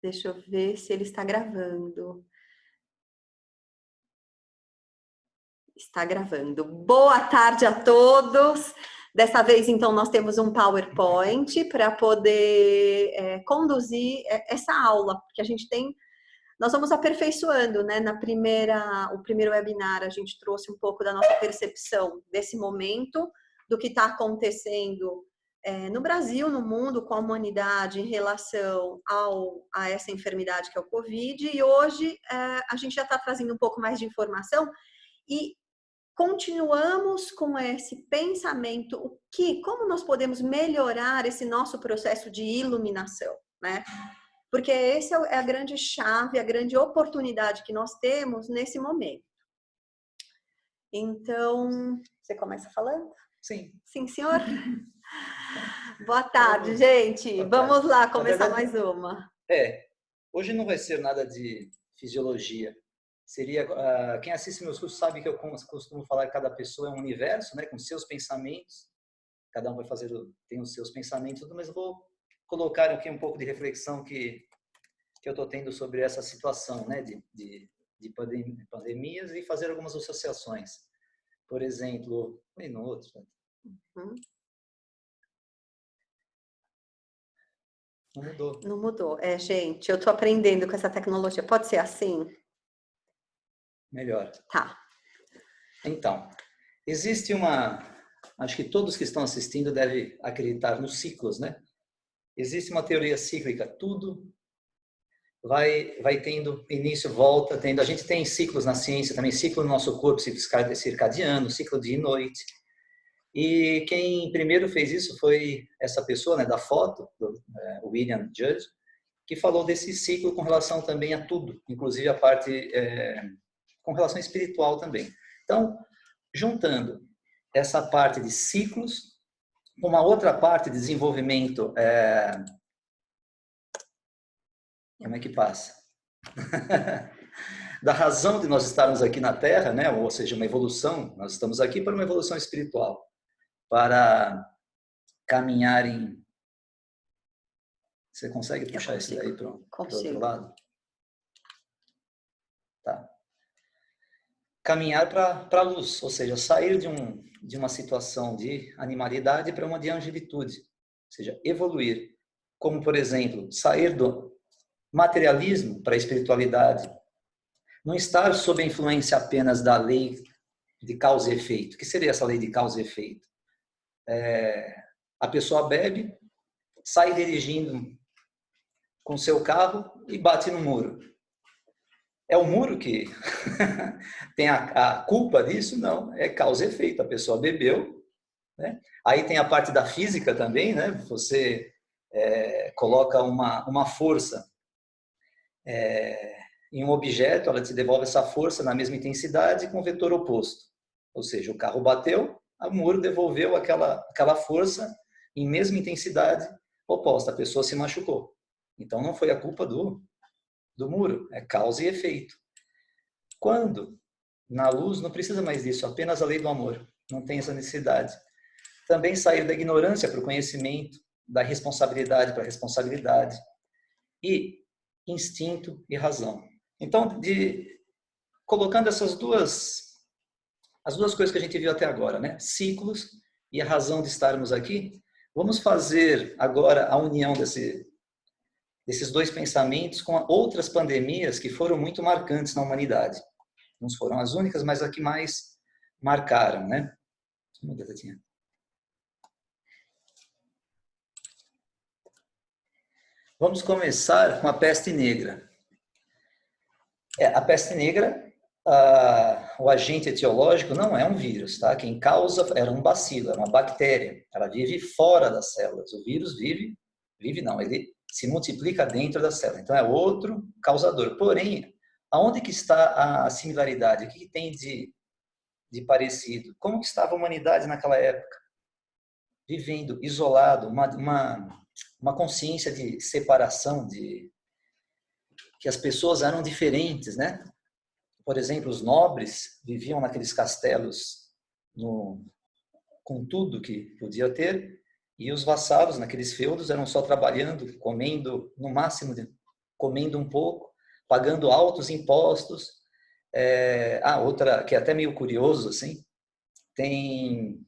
Deixa eu ver se ele está gravando. Está gravando. Boa tarde a todos. Dessa vez, então, nós temos um PowerPoint para poder conduzir essa aula, porque a gente tem. Nós vamos aperfeiçoando, né? O primeiro webinar, a gente trouxe um pouco da nossa percepção desse momento, do que está acontecendo no Brasil, no mundo, com a humanidade em relação a essa enfermidade que é o Covid. E hoje a gente já está trazendo um pouco mais de informação e continuamos com esse pensamento, como nós podemos melhorar esse nosso processo de iluminação, né? Porque essa é a grande chave, a grande oportunidade que nós temos nesse momento. Então, você começa falando? Sim. Sim, senhor? Boa tarde, gente. Vamos lá começar mais uma. Hoje não vai ser nada de fisiologia. Seria, quem assiste meus cursos sabe que eu costumo falar que cada pessoa é um universo, né, com seus pensamentos. Cada um tem os seus pensamentos, mas eu vou colocar aqui um pouco de reflexão que eu estou tendo sobre essa situação, né, de pandemias e fazer algumas associações. Por exemplo, e no outro. Não mudou. Não mudou. Gente, eu estou aprendendo com essa tecnologia. Pode ser assim? Melhor. Tá. Então, existe acho que todos que estão assistindo devem acreditar nos ciclos, né? Existe uma teoria cíclica, tudo vai tendo início, volta, tendo. A gente tem ciclos na ciência também, ciclo no nosso corpo circadiano, ciclo dia e noite. E quem primeiro fez isso foi essa pessoa, né, da foto, William Judge, que falou desse ciclo com relação também a tudo, inclusive a parte com relação espiritual também. Então, juntando essa parte de ciclos com uma outra parte de desenvolvimento, como é que passa? Da razão de nós estarmos aqui na Terra, né? Ou seja, uma evolução, nós estamos aqui para uma evolução espiritual, para caminhar em... Você consegue puxar isso daí para o outro lado? Tá. Caminhar para a luz, ou seja, sair de uma situação de animalidade para uma de angelitude, ou seja, evoluir. Como, por exemplo, sair do materialismo para a espiritualidade. Não estar sob a influência apenas da lei de causa e efeito. O que seria essa lei de causa e efeito? A pessoa bebe, sai dirigindo com seu carro e bate no muro. É o muro que tem a culpa disso? Não, é causa e efeito. A pessoa bebeu, né? Aí tem a parte da física também, né? Você coloca uma força em um objeto, ela te devolve essa força na mesma intensidade com vetor oposto. Ou seja, o carro bateu, o muro devolveu aquela força em mesma intensidade oposta. A pessoa se machucou. Então não foi a culpa do muro, é causa e efeito. Quando na luz não precisa mais disso, apenas a lei do amor, não tem essa necessidade. Também sair da ignorância para o conhecimento, da responsabilidade para a responsabilidade, e instinto e razão. Então, colocando as duas coisas que a gente viu até agora, né? Ciclos e a razão de estarmos aqui, vamos fazer agora a união desses dois pensamentos com outras pandemias que foram muito marcantes na humanidade. Não foram as únicas, mas as que mais marcaram, né? Vamos começar com a peste negra. A peste negra, o agente etiológico não é um vírus, tá? Quem causa era um bacilo, era uma bactéria. Ela vive fora das células. O vírus ele se multiplica dentro da célula. Então é outro causador. Porém, aonde que está a similaridade? O que tem de parecido? Como que estava a humanidade naquela época? Vivendo isolado, uma consciência de separação, que as pessoas eram diferentes, né? Por exemplo, os nobres viviam naqueles castelos com tudo que podia ter, e os vassalos naqueles feudos eram só trabalhando, comendo no máximo comendo um pouco, pagando altos impostos. Outra que é até meio curioso, assim, tem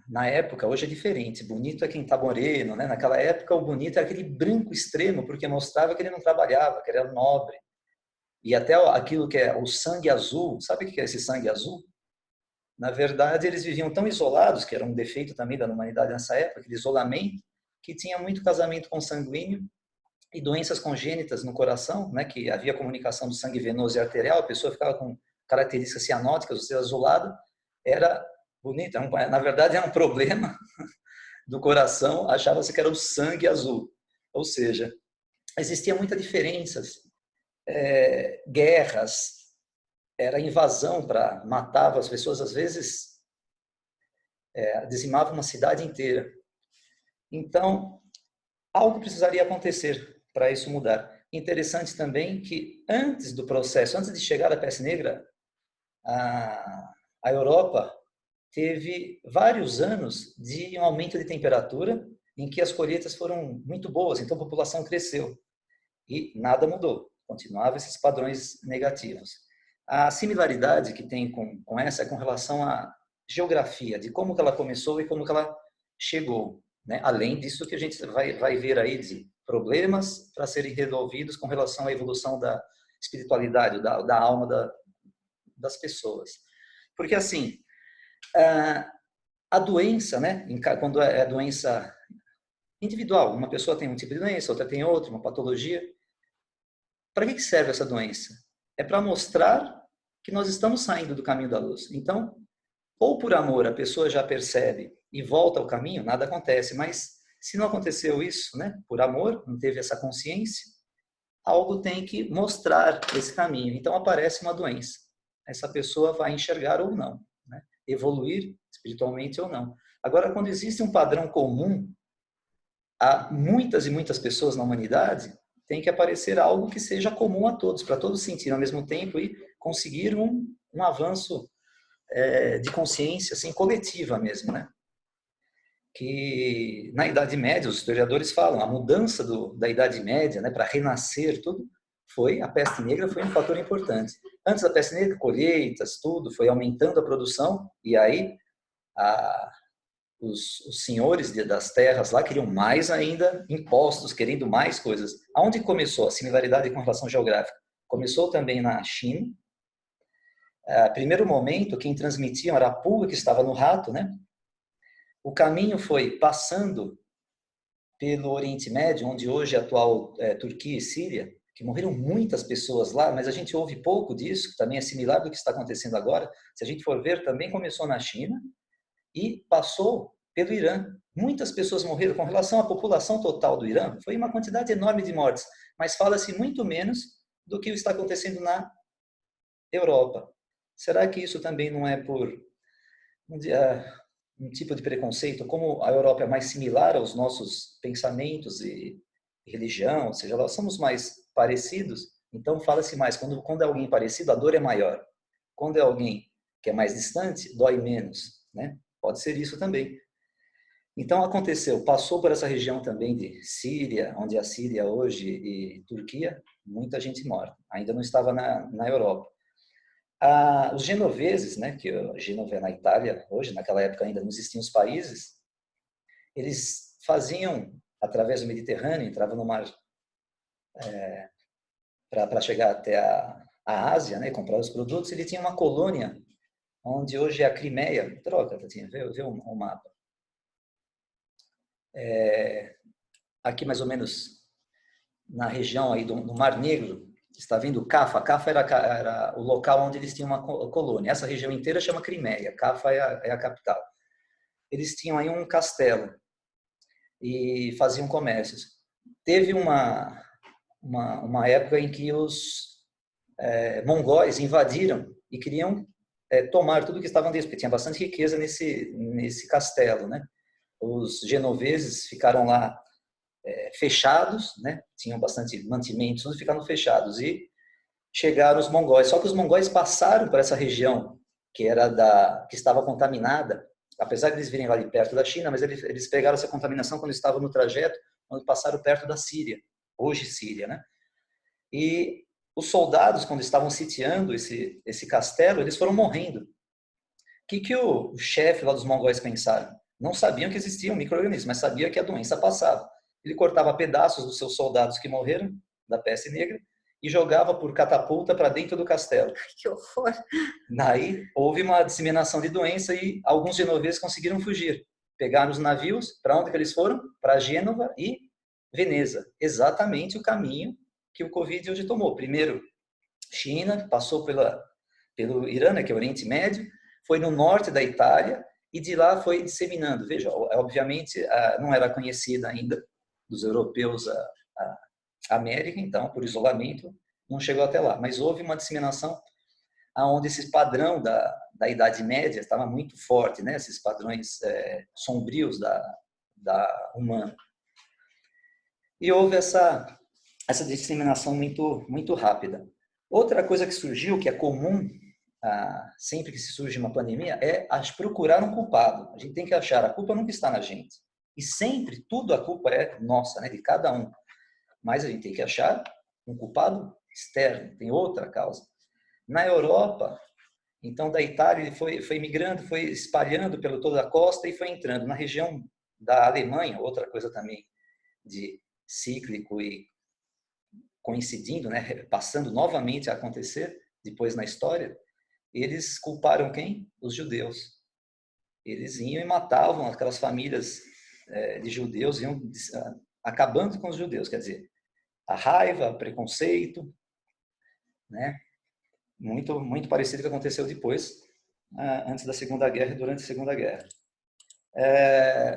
na época, hoje é diferente, bonito é quem está moreno, né? Naquela época o bonito era aquele branco extremo, porque mostrava que ele não trabalhava, que ele era nobre. E até aquilo que é o sangue azul, sabe o que é esse sangue azul? Na verdade, eles viviam tão isolados, que era um defeito também da humanidade nessa época, aquele isolamento, que tinha muito casamento consanguíneo e doenças congênitas no coração, né? Que havia comunicação do sangue venoso e arterial, a pessoa ficava com características cianóticas, ou seja, azulado, era bonita. Na verdade, era um problema do coração, achava-se que era o sangue azul. Ou seja, existia muitas diferenças, guerras, era invasão para matava as pessoas, às vezes dizimava uma cidade inteira. Então, algo precisaria acontecer para isso mudar. Interessante também que antes do processo, antes de chegar à peste negra, a Europa teve vários anos de um aumento de temperatura em que as colheitas foram muito boas, então a população cresceu e nada mudou, continuava esses padrões negativos. A similaridade que tem com essa é com relação à geografia, de como que ela começou e como que ela chegou, né? Além disso que a gente vai ver aí de problemas para serem resolvidos com relação à evolução da espiritualidade, da alma das pessoas. Porque assim, a doença, né? Quando é doença individual, uma pessoa tem um tipo de doença, outra tem outra, uma patologia. Para que serve essa doença? É para mostrar que nós estamos saindo do caminho da luz. Então, ou por amor a pessoa já percebe e volta ao caminho, nada acontece. Mas se não aconteceu isso, né? Por amor, não teve essa consciência, algo tem que mostrar esse caminho. Então aparece uma doença. Essa pessoa vai enxergar ou não, né? Evoluir espiritualmente ou não. Agora, quando existe um padrão comum a muitas e muitas pessoas na humanidade, tem que aparecer algo que seja comum a todos, para todos sentirem ao mesmo tempo e conseguir um avanço de consciência assim, coletiva mesmo, né? Que na Idade Média, os historiadores falam, a mudança da Idade Média, né, para renascer tudo, a peste negra foi um fator importante. Antes da peste negra, colheitas, tudo, foi aumentando a produção, e aí os senhores das terras lá queriam mais ainda impostos, querendo mais coisas. Aonde começou a similaridade com relação geográfica? Começou também na China. Primeiro momento, quem transmitiam era a pulga que estava no rato, né? O caminho foi passando pelo Oriente Médio, onde hoje é a atual Turquia e Síria, que morreram muitas pessoas lá, mas a gente ouve pouco disso, que também é similar do que está acontecendo agora. Se a gente for ver, também começou na China, e passou pelo Irã. Muitas pessoas morreram. Com relação à população total do Irã, foi uma quantidade enorme de mortes, mas fala-se muito menos do que está acontecendo na Europa. Será que isso também não é por um tipo de preconceito? Como a Europa é mais similar aos nossos pensamentos e religião, ou seja, nós somos mais parecidos, então fala-se mais. Quando é alguém parecido, a dor é maior. Quando é alguém que é mais distante, dói menos, né? Pode ser isso também. Então aconteceu, passou por essa região também de Síria, onde a Síria hoje e Turquia, muita gente morta. Ainda não estava na Europa. Os genoveses, né, que Genova é na Itália hoje, naquela época ainda não existiam os países, eles faziam através do Mediterrâneo, entravam no mar para chegar até a Ásia, né, comprar os produtos. Ele tinha uma colônia onde hoje é a Crimeia. Troca, Tatinha, vê o mapa. Aqui mais ou menos na região aí do Mar Negro, está vendo Cafa? Cafa era o local onde eles tinham uma colônia. Essa região inteira chama Crimeia. Cafa é a capital. Eles tinham aí um castelo e faziam comércios. Teve uma época em que os mongóis invadiram e queriam tomar tudo que estava dentro, porque tinha bastante riqueza nesse castelo, né? Os genoveses ficaram lá fechados, né? Tinham bastante mantimentos, tudo ficaram fechados e chegaram os mongóis. Só que os mongóis passaram por essa região que estava contaminada, apesar de eles virem lá de perto da China, mas eles pegaram essa contaminação quando estavam no trajeto, quando passaram perto da Síria. hoje Síria, né? E os soldados, quando estavam sitiando esse castelo, eles foram morrendo. O que o chefe lá dos mongóis pensaram? Não sabiam que existia um micro-organismo, mas sabia que a doença passava. Ele cortava pedaços dos seus soldados que morreram da peste negra e jogava por catapulta para dentro do castelo. Que horror! Daí houve uma disseminação de doença e alguns genoveses conseguiram fugir. Pegaram os navios, para onde que eles foram? Para Gênova e Veneza. Exatamente o caminho que o Covid hoje tomou. Primeiro, China, passou pelo Irã, né, que é o Oriente Médio, foi no norte da Itália e de lá foi disseminando. Veja, obviamente não era conhecida ainda dos europeus a América, então, por isolamento, não chegou até lá. Mas houve uma disseminação onde esse padrão da Idade Média estava muito forte, né? Esses padrões sombrios da humana. E houve essa disseminação muito rápida. Outra coisa que surgiu, que é comum sempre que se surge uma pandemia, é procurar um culpado. A gente tem que achar, a culpa nunca está na gente. E sempre, tudo a culpa é nossa, né? De cada um. Mas a gente tem que achar um culpado externo, tem outra causa. Na Europa, então da Itália, ele foi migrando, foi espalhando pelo toda a costa e foi entrando na região da Alemanha, outra coisa também de cíclico e coincidindo, né, passando novamente a acontecer depois na história, eles culparam quem? Os judeus. Eles iam e matavam aquelas famílias de judeus, iam acabando com os judeus, quer dizer, a raiva, o preconceito, né? Muito parecido com o que aconteceu depois, antes da Segunda Guerra e durante a Segunda Guerra.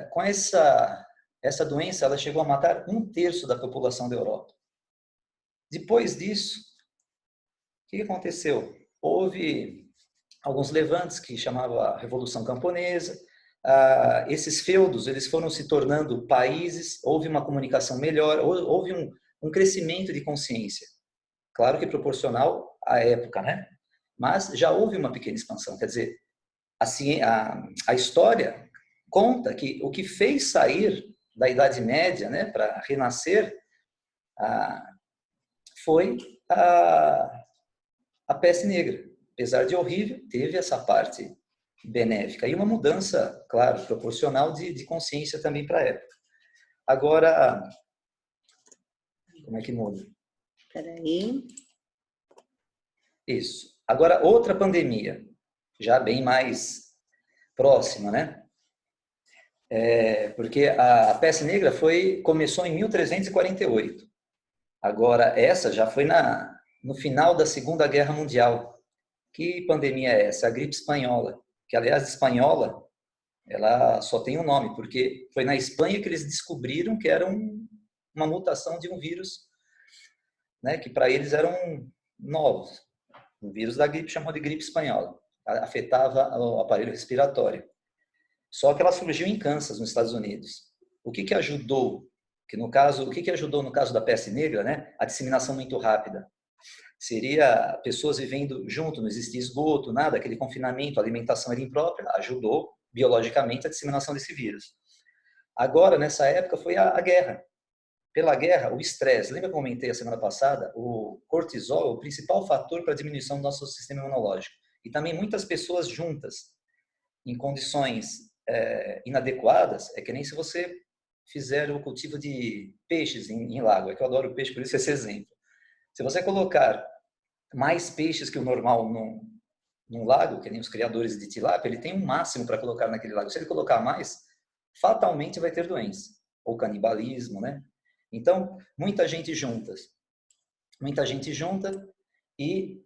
Com essa doença, ela chegou a matar 1/3 da população da Europa. Depois disso, o que aconteceu? Houve alguns levantes que chamavam a Revolução Camponesa. Esses feudos, eles foram se tornando países, houve uma comunicação melhor, houve um crescimento de consciência. Claro que proporcional à época, né? Mas já houve uma pequena expansão. Quer dizer, a história conta que o que fez sair da Idade Média, né, para renascer, foi a peste negra. Apesar de horrível, teve essa parte benéfica. E uma mudança, claro, proporcional de consciência também para a época. Agora, como é que muda? Espera aí. Isso. Agora, outra pandemia, já bem mais próxima, né? Porque a peste negra começou em 1348. Agora, essa já foi no final da Segunda Guerra Mundial. Que pandemia é essa? A gripe espanhola. Que, aliás, espanhola, ela só tem um nome, porque foi na Espanha que eles descobriram que era uma mutação de um vírus, né, que para eles eram novos. O vírus da gripe chamou de gripe espanhola. Afetava o aparelho respiratório. Só que ela surgiu em Kansas, nos Estados Unidos. O que ajudou? O que ajudou no caso da peste negra, né? A disseminação muito rápida. Seria pessoas vivendo junto, não existia esgoto, nada, aquele confinamento, a alimentação era imprópria, ajudou biologicamente a disseminação desse vírus. Agora, nessa época, foi a guerra. Pela guerra, o estresse. Lembra que eu comentei a semana passada? O cortisol é o principal fator para a diminuição do nosso sistema imunológico. E também muitas pessoas juntas, em condições inadequadas, é que nem se você fizer o cultivo de peixes em lago. É que eu adoro peixe, por isso esse exemplo. Se você colocar mais peixes que o normal num lago, que nem os criadores de tilápia, ele tem um máximo para colocar naquele lago. Se ele colocar mais, fatalmente vai ter doença. Ou canibalismo, né? Então, muita gente junta e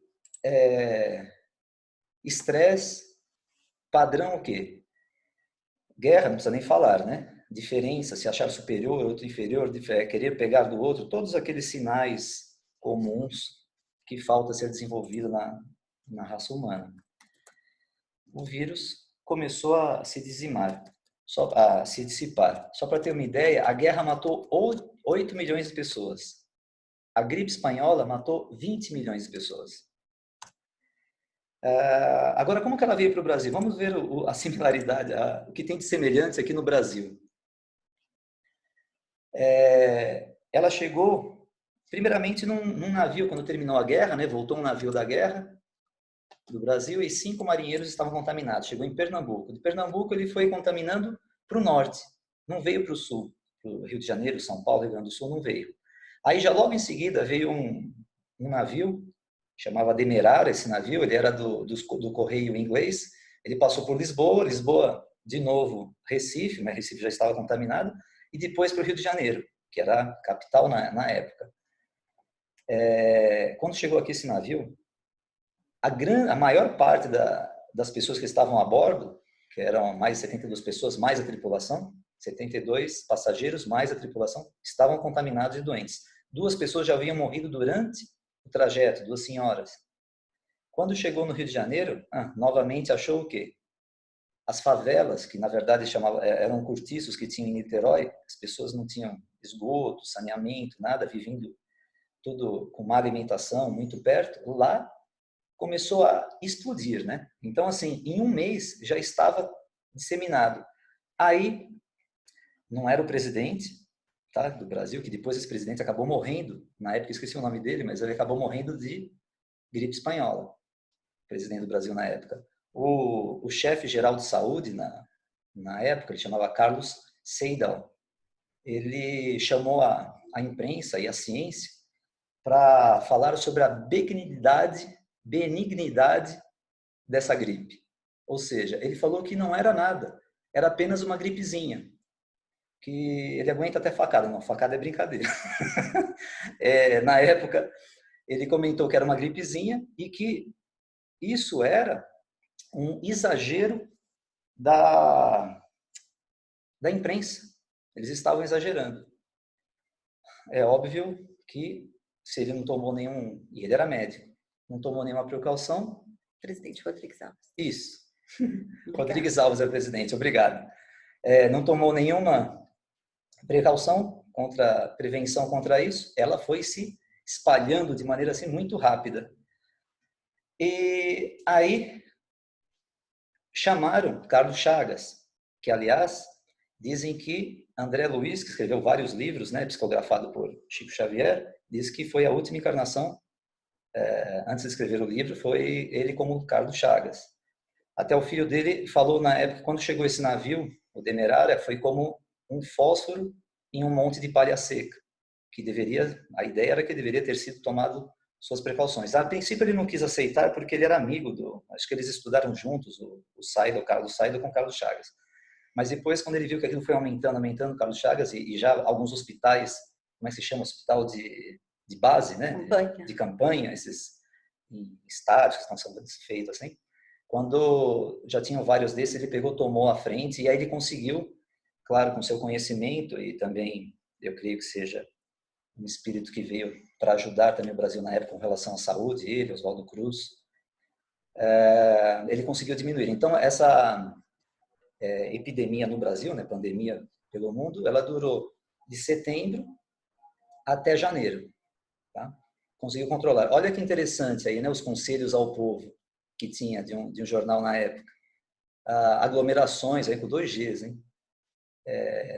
estresse, padrão o quê? Guerra, não precisa nem falar, né? Diferença, se achar superior, outro inferior, querer pegar do outro, todos aqueles sinais comuns que falta ser desenvolvido na raça humana. O vírus começou a se dizimar, a se dissipar. Só para ter uma ideia, a guerra matou 8 milhões de pessoas. A gripe espanhola matou 20 milhões de pessoas. Agora, como que ela veio para o Brasil? Vamos ver a similaridade, o que tem de semelhante aqui no Brasil. Ela chegou primeiramente num navio, quando terminou a guerra, né, voltou um navio da guerra do Brasil e 5 marinheiros estavam contaminados. Chegou em Pernambuco. De Pernambuco ele foi contaminando para o norte, não veio para o sul, para o Rio de Janeiro, São Paulo, Rio Grande do Sul, não veio. Aí já logo em seguida veio um navio, chamava Demerara esse navio, ele era do correio inglês, ele passou por Lisboa, de novo Recife, mas Recife já estava contaminado, e depois para o Rio de Janeiro, que era a capital na época. Quando chegou aqui esse navio, a maior parte das pessoas que estavam a bordo, que eram mais de 72 pessoas, mais a tripulação, 72 passageiros, mais a tripulação, estavam contaminados e doentes. 2 pessoas já haviam morrido durante o trajeto, 2 senhoras. Quando chegou no Rio de Janeiro, novamente achou o quê? As favelas, que na verdade eram cortiços que tinham em Niterói, as pessoas não tinham esgoto, saneamento, nada, vivendo tudo com má alimentação, muito perto. Lá começou a explodir, né? Então, assim, em um mês já estava disseminado. Aí, não era o presidente, tá, do Brasil, que depois esse presidente acabou morrendo, na época esqueci o nome dele, mas ele acabou morrendo de gripe espanhola, presidente do Brasil na época. O chefe geral de saúde, na época, ele chamava Carlos Seidel, ele chamou a imprensa e a ciência para falar sobre a benignidade dessa gripe. Ou seja, ele falou que não era nada, era apenas uma gripezinha, que ele aguenta até facada. Não, facada é brincadeira. Na época, ele comentou que era uma gripezinha e que isso era um exagero da imprensa. Eles estavam exagerando. É óbvio que se ele não tomou nenhum, e ele era médico, não tomou nenhuma precaução. Presidente Rodrigues Alves. Isso. Rodrigues Alves é o presidente, obrigado. Não tomou nenhuma prevenção contra isso, ela foi se espalhando de maneira assim muito rápida. E aí chamaram Carlos Chagas, que aliás dizem que André Luiz, que escreveu vários livros, né, psicografado por Chico Xavier, diz que foi a última encarnação, antes de escrever o livro, foi ele como Carlos Chagas. Até o filho dele falou na época, quando chegou esse navio, o Demerara, foi como um fósforo em um monte de palha seca, a ideia era que deveria ter sido tomado suas precauções. A princípio ele não quis aceitar porque ele era amigo acho que eles estudaram juntos, o Carlos Seidel com o Carlos Chagas. Mas depois, quando ele viu que aquilo foi aumentando, o Carlos Chagas, e já alguns hospitais, como é que se chama? Hospital de base, né? De campanha, esses estádios que estão sendo feitos assim. Quando já tinham vários desses, ele tomou a frente, e aí ele conseguiu, claro, com seu conhecimento, e também, eu creio que seja um espírito que veio para ajudar também o Brasil na época com relação à saúde, ele, Oswaldo Cruz, ele conseguiu diminuir. Então, essa epidemia no Brasil, né, pandemia pelo mundo, ela durou de setembro até janeiro. Tá? Conseguiu controlar. Olha que interessante aí, né, os conselhos ao povo que tinha de um jornal na época. Aglomerações, aí com 2 Gs, hein?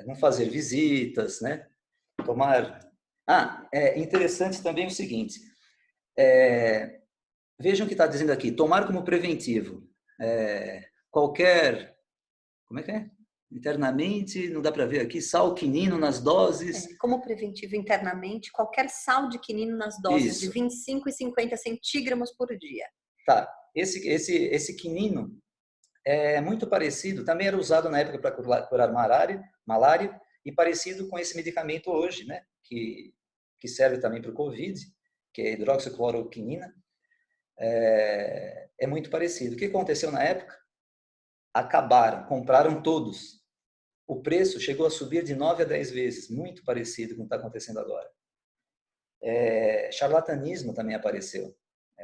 Não fazer visitas, né? Tomar... é interessante também o seguinte, vejam o que está dizendo aqui, tomar como preventivo qualquer, como é que é? Internamente, não dá para ver aqui, sal quinino nas doses. Como preventivo internamente, qualquer sal de quinino nas doses de 25 e 50 centígrados por dia. Tá, esse quinino é muito parecido, também era usado na época para curar malária, e parecido com esse medicamento hoje, né? Que serve também para o Covid, que é a hidroxicloroquinina. É muito parecido. O que aconteceu na época? Compraram todos. O preço chegou a subir de 9 a 10 vezes, muito parecido com o que está acontecendo agora. Charlatanismo também apareceu.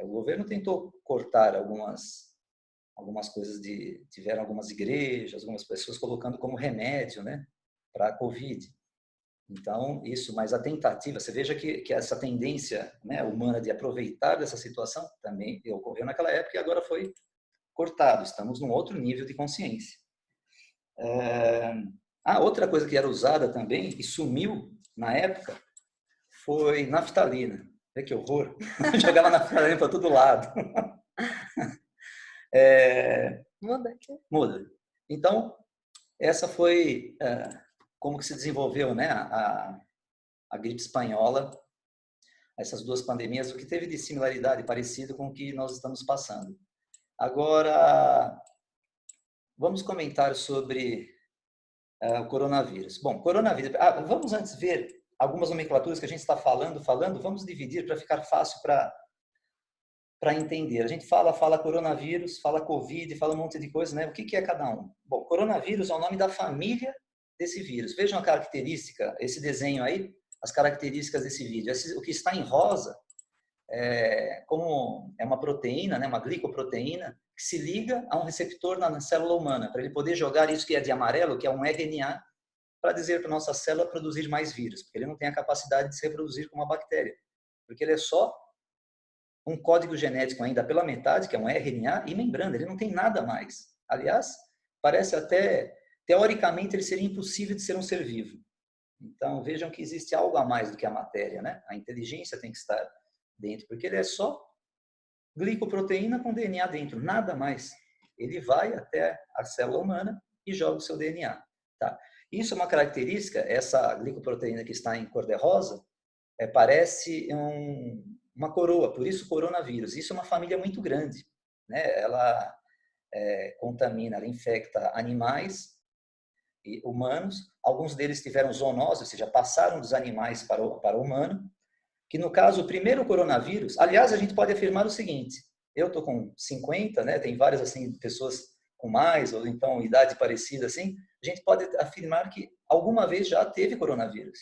O governo tentou cortar algumas coisas, tiveram algumas igrejas, algumas pessoas colocando como remédio, né, para a Covid. Então, mas a tentativa, você veja que essa tendência, né, humana de aproveitar dessa situação também ocorreu naquela época e agora foi cortado. Estamos num outro nível de consciência. Outra coisa que era usada também e sumiu na época foi naftalina. Vê que horror. Jogava naftalina para todo lado. Muda aqui. Muda. Então, essa foi como que se desenvolveu, né, a gripe espanhola, essas duas pandemias, o que teve de similaridade parecido com o que nós estamos passando. Agora, vamos comentar sobre o coronavírus. Bom, coronavírus. Vamos antes ver algumas nomenclaturas que a gente está falando. Vamos dividir para ficar fácil para entender. A gente fala coronavírus, fala Covid, fala um monte de coisa, né? O que é cada um? Bom, coronavírus é o nome da família desse vírus. Vejam a característica, esse desenho aí, as características desse vídeo. O que está em rosa como é uma proteína, né, uma glicoproteína, que se liga a um receptor na célula humana, para ele poder jogar isso que é de amarelo, que é um RNA, para dizer para a nossa célula produzir mais vírus, porque ele não tem a capacidade de se reproduzir como uma bactéria, porque ele é só um código genético ainda pela metade, que é um RNA, e membrana, ele não tem nada mais. Aliás, parece até, teoricamente, ele seria impossível de ser um ser vivo. Então, vejam que existe algo a mais do que a matéria, né? A inteligência tem que estar dentro, porque ele é só glicoproteína com DNA dentro, nada mais. Ele vai até a célula humana e joga o seu DNA. Tá? Isso é uma característica, essa glicoproteína que está em cor de rosa, parece uma coroa, por isso coronavírus. Isso é uma família muito grande. Né? Ela contamina, ela infecta animais e humanos. Alguns deles tiveram zoonose, ou seja, passaram dos animais para o humano. Que no caso, o primeiro coronavírus, aliás, a gente pode afirmar o seguinte, eu estou com 50, né, tem várias assim, pessoas com mais, ou então idade parecida assim, a gente pode afirmar que alguma vez já teve coronavírus.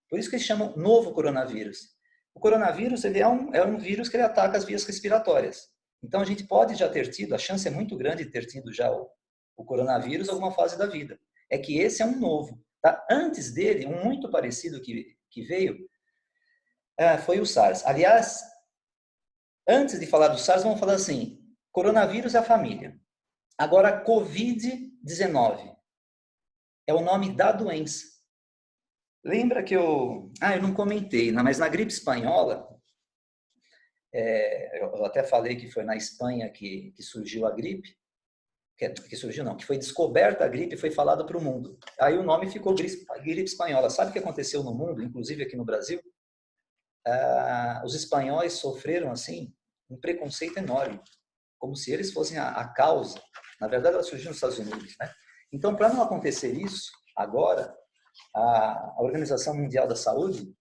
Por isso que eles chamam novo coronavírus. O coronavírus ele é um vírus que ele ataca as vias respiratórias. Então a gente pode já ter tido, a chance é muito grande de ter tido já o coronavírus em alguma fase da vida. É que esse é um novo. Tá? Antes dele, um muito parecido que veio, foi o SARS. Aliás, antes de falar do SARS, vamos falar assim, coronavírus é a família. Agora, Covid-19 é o nome da doença. Lembra que eu não comentei, mas na gripe espanhola, eu até falei que foi na Espanha que surgiu a gripe, que surgiu não, que foi descoberta a gripe e foi falada para o mundo. Aí o nome ficou gripe espanhola. Sabe o que aconteceu no mundo, inclusive aqui no Brasil? Os espanhóis sofreram assim um preconceito enorme, como se eles fossem a causa. Na verdade, ela surgiu nos Estados Unidos, né? Então, para não acontecer isso, agora a Organização Mundial da Saúde,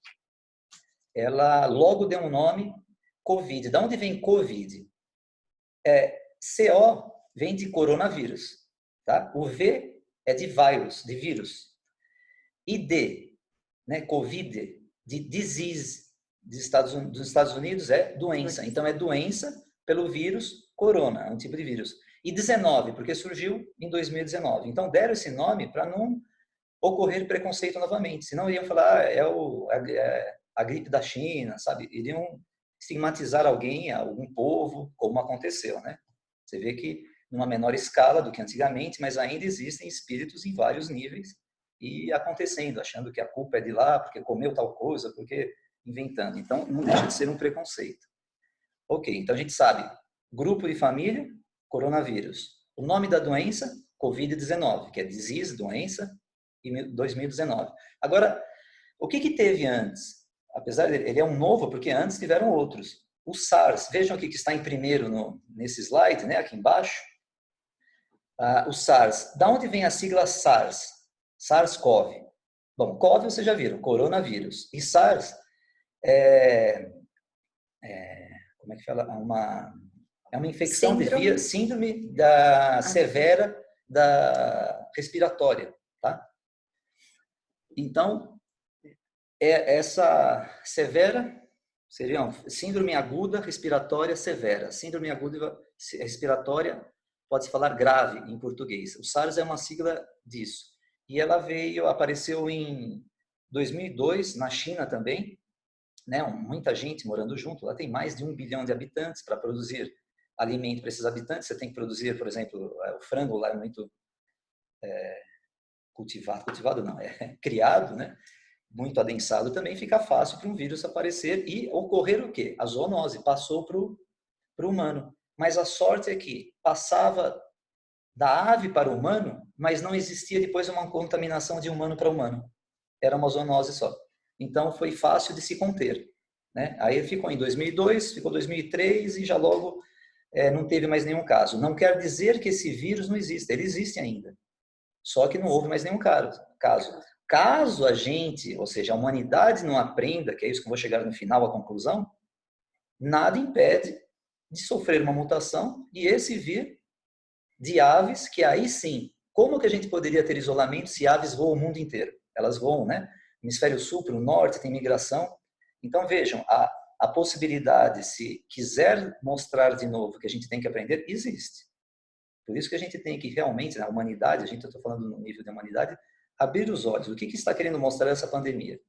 ela logo deu um nome, Covid. Da onde vem Covid? CO vem de coronavírus, tá? O V é de vírus. E D, né, Covid, de disease, dos Estados Unidos é doença. Então, é doença pelo vírus corona, é um tipo de vírus. E 19, porque surgiu em 2019. Então, deram esse nome para não ocorrer preconceito novamente. Senão, iriam falar, a gripe da China, sabe? Iriam estigmatizar algum povo, como aconteceu, né? Você vê que numa menor escala do que antigamente, mas ainda existem espíritos em vários níveis e acontecendo, achando que a culpa é de lá, porque comeu tal coisa, porque inventando. Então, não deixa de ser um preconceito. Ok, então a gente sabe, grupo de família, coronavírus. O nome da doença, Covid-19, que é disease, doença, em 2019. Agora, o que teve antes? Apesar de ele é um novo, porque antes tiveram outros. O SARS, vejam aqui que está em primeiro nesse slide, né, aqui embaixo. O SARS, da onde vem a sigla SARS? SARS-CoV. Bom, CoV vocês já viram, coronavírus. E SARS como é que fala? É uma infecção de via, síndrome severa da respiratória, tá? Então, essa severa seria uma síndrome aguda respiratória severa. Síndrome aguda respiratória pode-se falar grave em português. O SARS é uma sigla disso. E ela apareceu em 2002 na China também, né? Muita gente morando junto. Lá tem mais de 1 bilhão de habitantes. Para produzir alimento para esses habitantes, você tem que produzir, por exemplo, o frango lá é muito cultivado não, é criado, né? muito adensado também, fica fácil para um vírus aparecer e ocorrer o quê? A zoonose passou para o humano. Mas a sorte é que passava da ave para o humano, mas não existia depois uma contaminação de humano para humano. Era uma zoonose só. Então foi fácil de se conter, né? Aí ficou em 2002, ficou 2003 e já logo não teve mais nenhum caso. Não quer dizer que esse vírus não existe, ele existe ainda. Só que não houve mais nenhum caso. Caso a gente, ou seja, a humanidade não aprenda, que é isso que eu vou chegar no final, a conclusão, nada impede de sofrer uma mutação e esse vir de aves, que aí sim, como que a gente poderia ter isolamento se aves voam o mundo inteiro? Elas voam, né? Hemisfério sul para o norte, tem migração. Então, vejam, a possibilidade, se quiser mostrar de novo que a gente tem que aprender, existe. Por isso que a gente tem que realmente, na humanidade, eu estou falando no nível da humanidade, abrir os olhos. O que está querendo mostrar essa pandemia?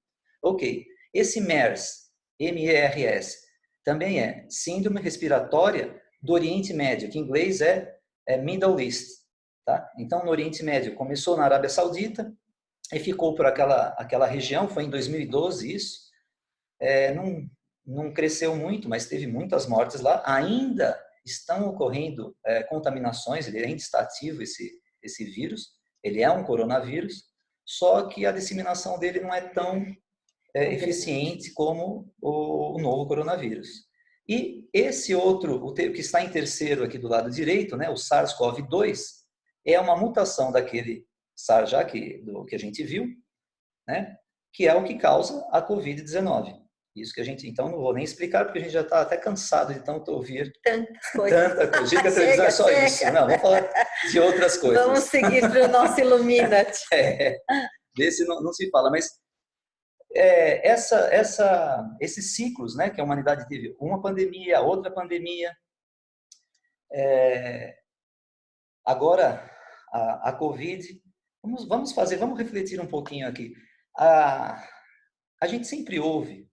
Ok, esse MERS, M-E-R-S, também é Síndrome Respiratória do Oriente Médio, que em inglês é Middle East. Tá? Então, no Oriente Médio, começou na Arábia Saudita e ficou por aquela região, foi em 2012 isso. Não cresceu muito, mas teve muitas mortes lá. Ainda estão ocorrendo contaminações, ele ainda está ativo esse vírus, ele é um coronavírus, só que a disseminação dele não é tão eficiente como o novo coronavírus. E esse outro, o que está em terceiro aqui do lado direito, né, o SARS-CoV-2, é uma mutação daquele SARS já que a gente viu, né, que é o que causa a Covid-19. Isso que a gente, então, não vou nem explicar, porque a gente já está até cansado de tanto ouvir tanta coisa. Chega a televisão, é só isso. Não, vamos falar de outras coisas. Vamos seguir para o nosso Illuminati. Desse não se fala, mas esses ciclos, né, que a humanidade teve, uma pandemia, outra pandemia, agora a Covid, vamos refletir um pouquinho aqui. A gente sempre ouve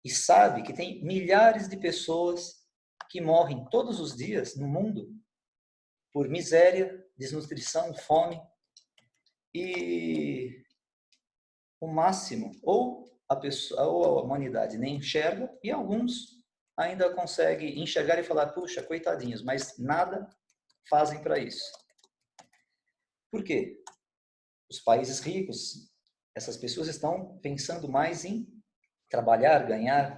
e sabe que tem milhares de pessoas que morrem todos os dias no mundo por miséria, desnutrição, fome. E o máximo, ou a humanidade nem enxerga, e alguns ainda conseguem enxergar e falar, puxa, coitadinhos, mas nada fazem para isso. Por quê? Os países ricos, essas pessoas estão pensando mais em trabalhar, ganhar.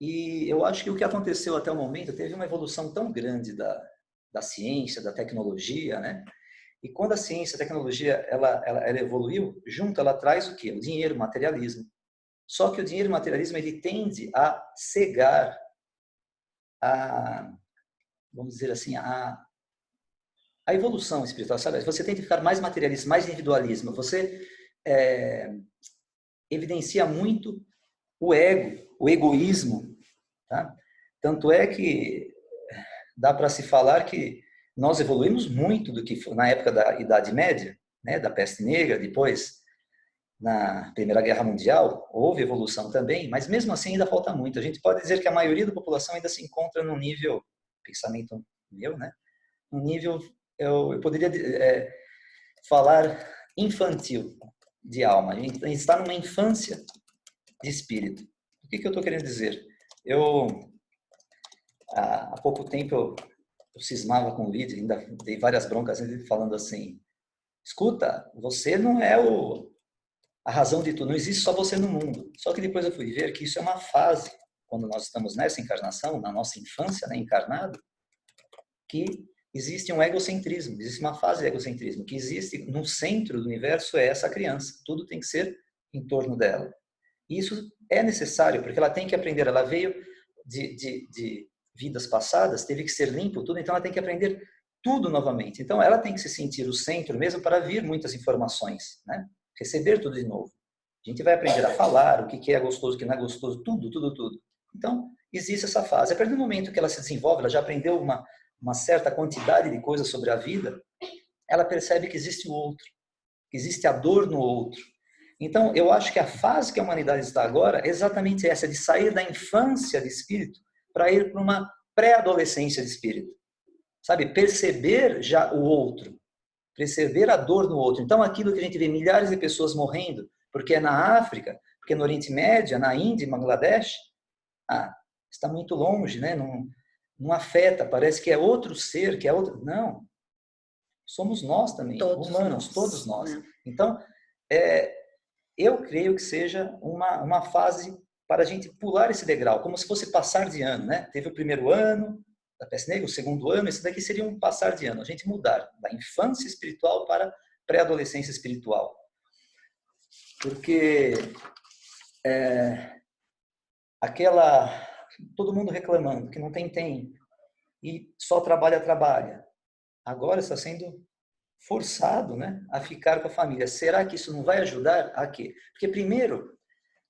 E eu acho que o que aconteceu até o momento, teve uma evolução tão grande da ciência, da tecnologia, né? E quando a ciência, a tecnologia, ela evoluiu, junto ela traz o quê? O dinheiro, o materialismo. Só que o dinheiro e o materialismo, ele tende a cegar vamos dizer assim, a evolução espiritual, sabe? Você tem que ficar mais materialista, mais individualismo. Você evidencia muito o ego, o egoísmo. Tá? Tanto é que dá para se falar que nós evoluímos muito do que foi na época da Idade Média, né, da peste negra, depois na Primeira Guerra Mundial, houve evolução também, mas mesmo assim ainda falta muito. A gente pode dizer que a maioria da população ainda se encontra num nível, pensamento meu, né, um nível, eu poderia falar infantil de alma. A gente está numa infância de espírito. O que eu estou querendo dizer? Há pouco tempo eu cismava com o Lídia, ainda dei várias broncas falando assim, escuta, você não é a razão de tudo, não existe só você no mundo. Só que depois eu fui ver que isso é uma fase, quando nós estamos nessa encarnação, na nossa infância, né, encarnado, que existe um egocentrismo, existe uma fase de egocentrismo, que existe no centro do universo é essa criança, tudo tem que ser em torno dela. E isso é necessário, porque ela tem que aprender, ela veio de vidas passadas, teve que ser limpo tudo, então ela tem que aprender tudo novamente. Então ela tem que se sentir o centro mesmo para vir muitas informações, né? Receber tudo de novo. A gente vai aprender a falar, o que é gostoso, o que não é gostoso, tudo. Então, existe essa fase. A partir do momento que ela se desenvolve, ela já aprendeu uma certa quantidade de coisas sobre a vida, ela percebe que existe o outro, que existe a dor no outro. Então, eu acho que a fase que a humanidade está agora é exatamente essa, de sair da infância de espírito para ir para uma pré-adolescência de espírito. Sabe? Perceber já o outro, perceber a dor no outro. Então, aquilo que a gente vê milhares de pessoas morrendo porque é na África, porque é no Oriente Médio, é na Índia, Bangladesh. Está muito longe, né? Não afeta, parece que é outro ser, que é outro. Não, somos nós também, Todos humanos, nós, todos nós. né? Então, eu creio que seja uma fase para a gente pular esse degrau, como se fosse passar de ano, né? Teve o primeiro ano da peste negra, o segundo ano, esse daqui seria um passar de ano, a gente mudar da infância espiritual para pré-adolescência espiritual. Porque todo mundo reclamando que não tem tempo e só trabalha. Agora está sendo forçado, né, a ficar com a família. Será que isso não vai ajudar a quê? Porque primeiro,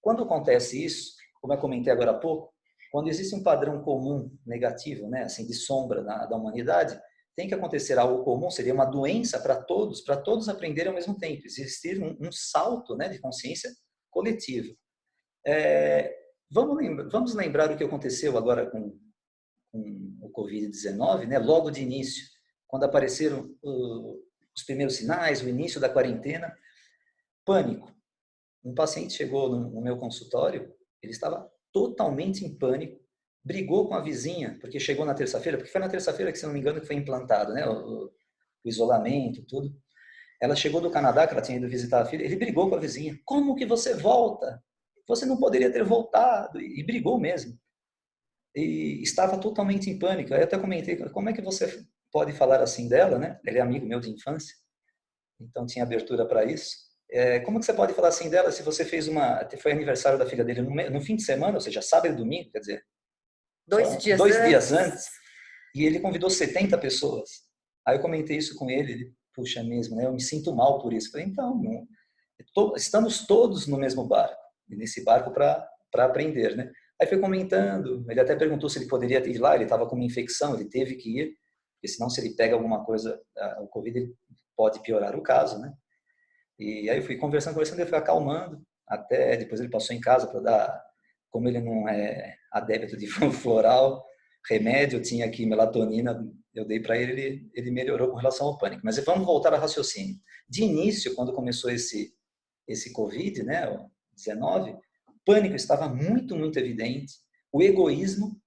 quando acontece isso, como eu comentei agora há pouco, quando existe um padrão comum negativo, né, assim, de sombra da humanidade, tem que acontecer algo comum, seria uma doença para todos aprenderem ao mesmo tempo, existir um salto, né, de consciência coletiva. Vamos lembrar o que aconteceu agora com o Covid-19, né, logo de início, quando apareceram os primeiros sinais, o início da quarentena, pânico. Um paciente chegou no meu consultório, ele estava totalmente em pânico, brigou com a vizinha, porque chegou na terça-feira, porque foi na terça-feira que, se não me engano, que foi implantado, né, o isolamento, tudo. Ela chegou do Canadá, que ela tinha ido visitar a filha, ele brigou com a vizinha. Como que você volta? Você não poderia ter voltado. E brigou mesmo. E estava totalmente em pânico. Aí eu até comentei, como é que você pode falar assim dela, né? Ele é amigo meu de infância, então tinha abertura para isso. Como que você pode falar assim dela se você foi aniversário da filha dele no fim de semana, ou seja, sábado e domingo, quer dizer, 2 dias antes, e ele convidou 70 pessoas. Aí eu comentei isso com ele, puxa mesmo, né? Eu me sinto mal por isso. Falei, então, não, estamos todos no mesmo barco, e nesse barco para aprender, né? Aí foi comentando, ele até perguntou se ele poderia ir lá, ele estava com uma infecção, ele teve que ir, porque senão se ele pega alguma coisa, o Covid, ele pode piorar o caso, né? E aí eu fui conversando, ele foi acalmando, até depois ele passou em casa para dar, como ele não é adepto de floral, remédio, eu tinha aqui melatonina, eu dei para ele melhorou com relação ao pânico. Mas vamos voltar ao raciocínio. De início, quando começou esse Covid, né, o 19, o pânico estava muito, muito evidente. O egoísmo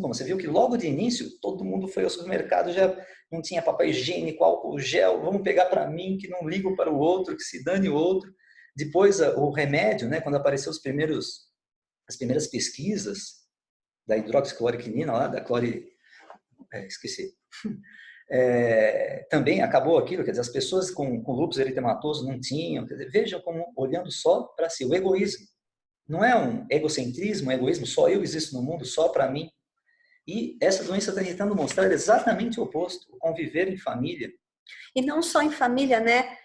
como você viu que logo de início todo mundo foi ao supermercado, já não tinha papel higiênico, álcool gel, vamos pegar para mim, que não ligo para o outro, que se dane o outro. Depois o remédio, né, quando apareceu as primeiras pesquisas da hidroxicloroquina lá, esqueci. Também acabou aquilo, quer dizer, as pessoas com lúpus eritematoso não tinham, quer dizer, vejam como, olhando só para si, o egoísmo. Não é um egocentrismo, um egoísmo, só eu existo no mundo, só para mim. E essa doença está tentando mostrar exatamente o oposto, o conviver em família. E não só em família, né?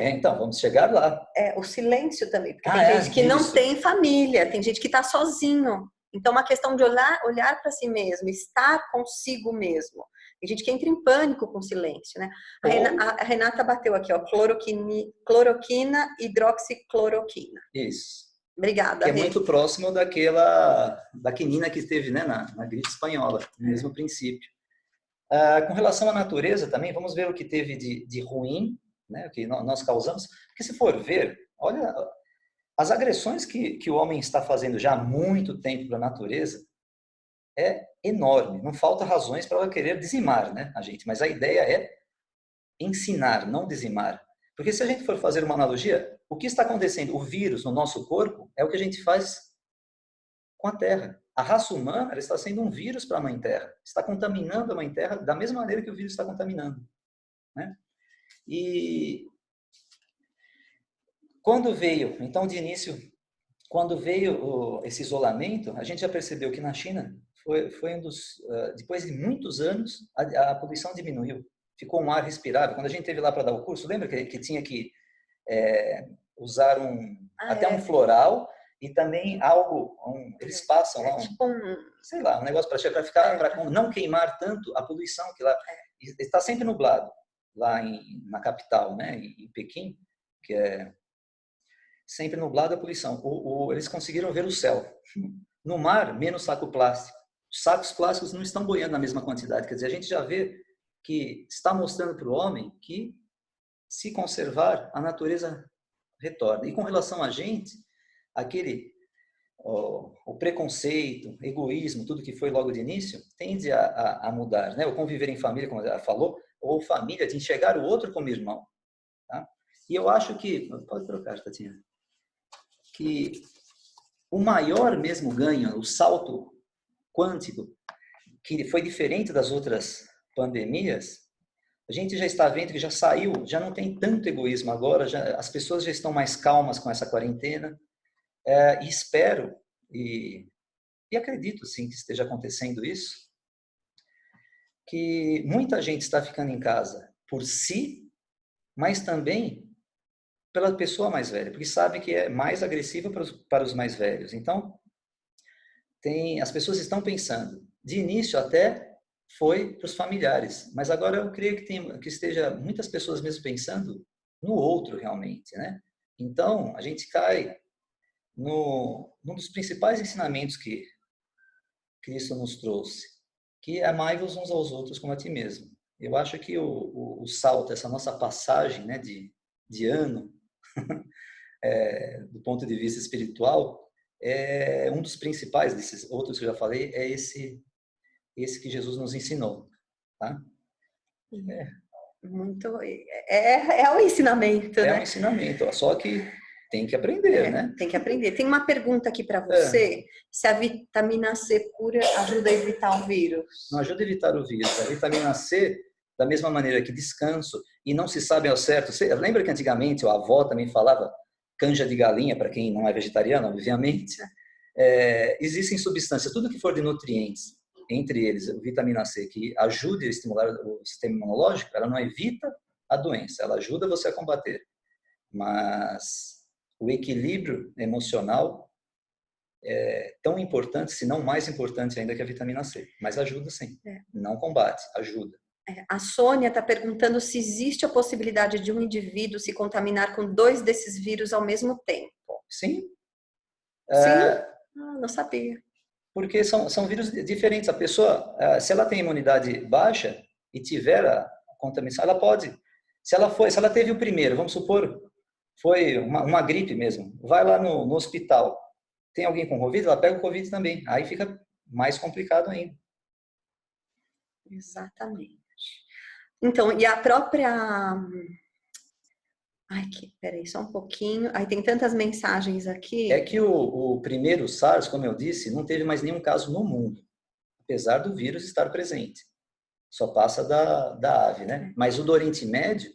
Então, vamos chegar lá. O silêncio também, porque tem gente que não tem família, tem gente que está sozinho. Então, uma questão de olhar para si mesmo, estar consigo mesmo. Tem gente que entra em pânico com silêncio, né? A Renata bateu aqui, ó, cloroquina, hidroxicloroquina. Isso. Obrigada, que é muito próximo da quinina que teve, né, na gripe espanhola, no mesmo princípio. Com relação à natureza também, vamos ver o que teve de ruim, né, o que nós causamos. Porque se for ver, olha, as agressões que o homem está fazendo já há muito tempo para a natureza é enorme. Não falta razões para ela querer dizimar, né, a gente. Mas a ideia é ensinar, não dizimar. Porque se a gente for fazer uma analogia, o que está acontecendo? O vírus no nosso corpo é o que a gente faz com a Terra. A raça humana ela está sendo um vírus para a Mãe Terra. Está contaminando a Mãe Terra da mesma maneira que o vírus está contaminando. Né? E quando veio, então de início, quando veio esse isolamento, a gente já percebeu que na China foi um dos, depois de muitos anos, a poluição diminuiu. Ficou um ar respirável. Quando a gente esteve lá para dar o curso, lembra que tinha que usar até um floral e também algo, eles passam lá, sei lá, um negócio para não queimar tanto a poluição que lá está sempre nublado, lá na capital, né, em Pequim, que é sempre nublado a poluição. Eles conseguiram ver o céu. No mar, menos saco plástico. Os sacos plásticos não estão boiando na mesma quantidade, quer dizer, a gente já vê que está mostrando para o homem que, se conservar, a natureza retorna. E com relação a gente, o preconceito, egoísmo, tudo que foi logo de início, tende a mudar, né? O conviver em família, como ela falou, ou família, de enxergar o outro como irmão. Tá? E eu acho que... Pode trocar, Tatiana. Que o maior mesmo ganho, o salto quântico, que foi diferente das outras pandemias, a gente já está vendo que já saiu, já não tem tanto egoísmo agora, as pessoas já estão mais calmas com essa quarentena, e espero, e acredito sim que esteja acontecendo isso, que muita gente está ficando em casa por si, mas também pela pessoa mais velha, porque sabe que é mais agressiva para os mais velhos. Então, as pessoas estão pensando, de início até foi para os familiares, mas agora eu creio que esteja muitas pessoas mesmo pensando no outro realmente, né? Então, a gente cai num dos principais ensinamentos que Cristo nos trouxe, que é amai-vos uns aos outros como a ti mesmo. Eu acho que o salto, essa nossa passagem, né, de ano, do ponto de vista espiritual, é um dos principais desses outros que eu já falei, é esse que Jesus nos ensinou, tá? Muito, é um ensinamento, né? É um ensinamento, só que tem que aprender, né? Tem que aprender. Tem uma pergunta aqui para você, se a vitamina C pura ajuda a evitar o vírus. Não ajuda a evitar o vírus. A vitamina C, da mesma maneira que descanso, e não se sabe ao certo, você lembra que antigamente a avó também falava canja de galinha, para quem não é vegetariano, obviamente, existem substâncias, tudo que for de nutrientes, entre eles a vitamina C, que ajude a estimular o sistema imunológico, ela não evita a doença, ela ajuda você a combater. Mas o equilíbrio emocional é tão importante, se não mais importante ainda que a vitamina C. Mas ajuda sim. Não combate, ajuda. A Sônia está perguntando se existe a possibilidade de um indivíduo se contaminar com 2 desses vírus ao mesmo tempo. Sim. Sim? Não sabia. Porque são vírus diferentes. A pessoa, se ela tem imunidade baixa e tiver a contaminação, ela pode. Se ela teve o primeiro, vamos supor, foi uma gripe mesmo, vai lá no hospital, tem alguém com Covid, ela pega o Covid também. Aí fica mais complicado ainda. Exatamente. Então, e a própria... peraí, só um pouquinho. Aí tem tantas mensagens aqui. É que o primeiro SARS, como eu disse, não teve mais nenhum caso no mundo, apesar do vírus estar presente. Só passa da ave, né? Mas o do Oriente Médio,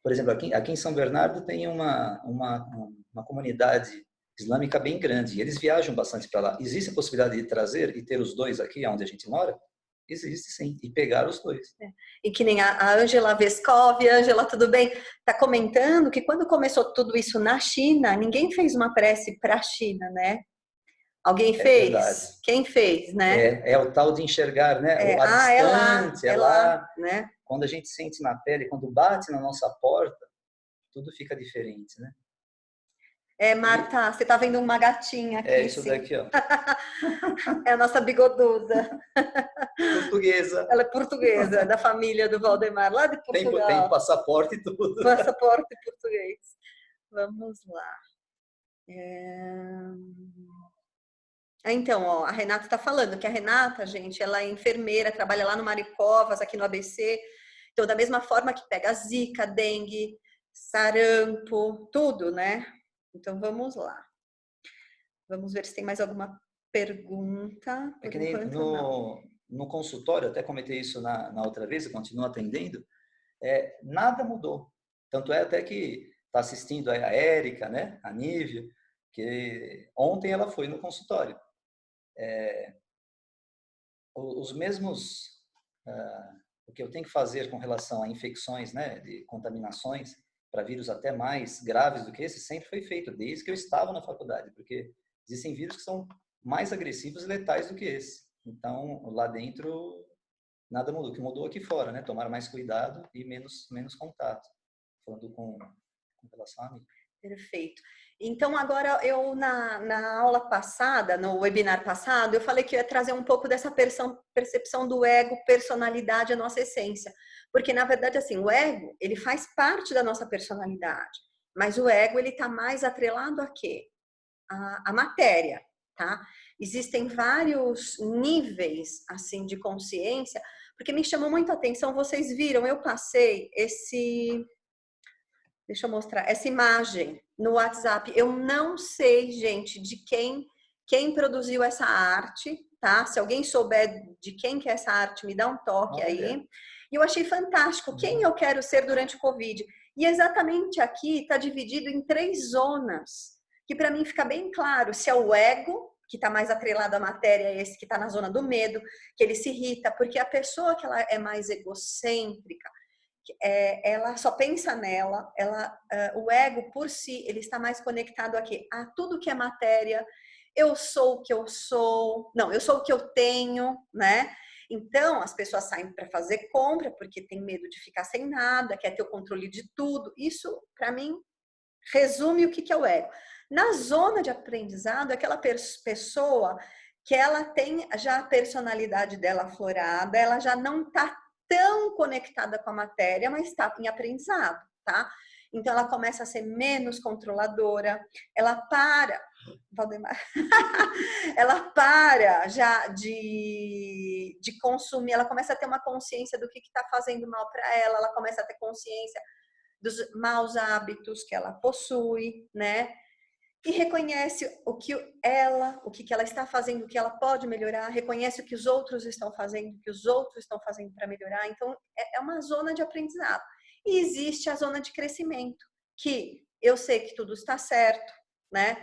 por exemplo, aqui em São Bernardo tem uma comunidade islâmica bem grande. E eles viajam bastante para lá. Existe a possibilidade de trazer e ter os 2 aqui, onde a gente mora? Existe sim, e pegar os 2. E que nem a Ângela Vescovi, Ângela, tudo bem? Está comentando que quando começou tudo isso na China, ninguém fez uma prece para a China, né? Alguém fez? Verdade. Quem fez, né? É o tal de enxergar, né? Distante, é lá, né? Quando a gente sente na pele, quando bate na nossa porta, tudo fica diferente, né? Marta, você tá vendo uma gatinha aqui. É isso daqui, ó. É a nossa bigoduda. Portuguesa. Ela é portuguesa, da família do Valdemar, lá de Portugal. Tem passaporte e tudo. Passaporte português. Vamos lá. Então, ó, a Renata está falando que a Renata, gente, ela é enfermeira, trabalha lá no Mário Covas, aqui no ABC. Então, da mesma forma que pega zika, dengue, sarampo, tudo, né? Então, vamos lá. Vamos ver se tem mais alguma pergunta. É que nem no consultório, até comentei isso na outra vez, eu continuo atendendo, nada mudou. Tanto é até que está assistindo a Érica, né? A Nívia, que ontem ela foi no consultório. Os mesmos, o que eu tenho que fazer com relação a infecções, né, de contaminações para vírus até mais graves do que esse, sempre foi feito, desde que eu estava na faculdade, porque existem vírus que são mais agressivos e letais do que esse. Então, lá dentro, nada mudou. O que mudou aqui fora, né? Tomar mais cuidado e menos contato. Falando com relação a mim. Perfeito. Então, agora, eu na aula passada, no webinar passado, eu falei que eu ia trazer um pouco dessa percepção do ego, personalidade, a nossa essência. Porque, na verdade, assim, o ego, ele faz parte da nossa personalidade. Mas o ego, ele tá mais atrelado a quê? A matéria, tá? Existem vários níveis, assim, de consciência, porque me chamou muito a atenção, vocês viram, eu passei deixa eu mostrar, essa imagem no WhatsApp. Eu não sei, gente, de quem produziu essa arte, tá? Se alguém souber de quem que é essa arte, me dá um toque aí. E eu achei fantástico. Quem eu quero ser durante o Covid? E exatamente aqui está dividido em 3 zonas, que para mim fica bem claro se é o ego, que está mais atrelado à matéria, esse que está na zona do medo, que ele se irrita, porque a pessoa que ela é mais egocêntrica, ela só pensa nela, o ego por si, ele está mais conectado aqui a tudo que é matéria. Eu sou o que eu sou, não, eu sou o que eu tenho, né? Então, as pessoas saem para fazer compra porque tem medo de ficar sem nada, quer ter o controle de tudo. Isso, para mim, resume o que é o ego. Na zona de aprendizado, é aquela pessoa que ela tem já a personalidade dela aflorada, ela já não está tão conectada com a matéria, mas está em aprendizado, tá? Então ela começa a ser menos controladora, ela para, Valdemar, ela para já de consumir, ela começa a ter uma consciência do que está fazendo mal para ela começa a ter consciência dos maus hábitos que ela possui, né? E reconhece o que ela está fazendo, o que ela pode melhorar, reconhece o que os outros estão fazendo, o que os outros estão fazendo para melhorar. Então, é uma zona de aprendizado. E existe a zona de crescimento, que eu sei que tudo está certo, né?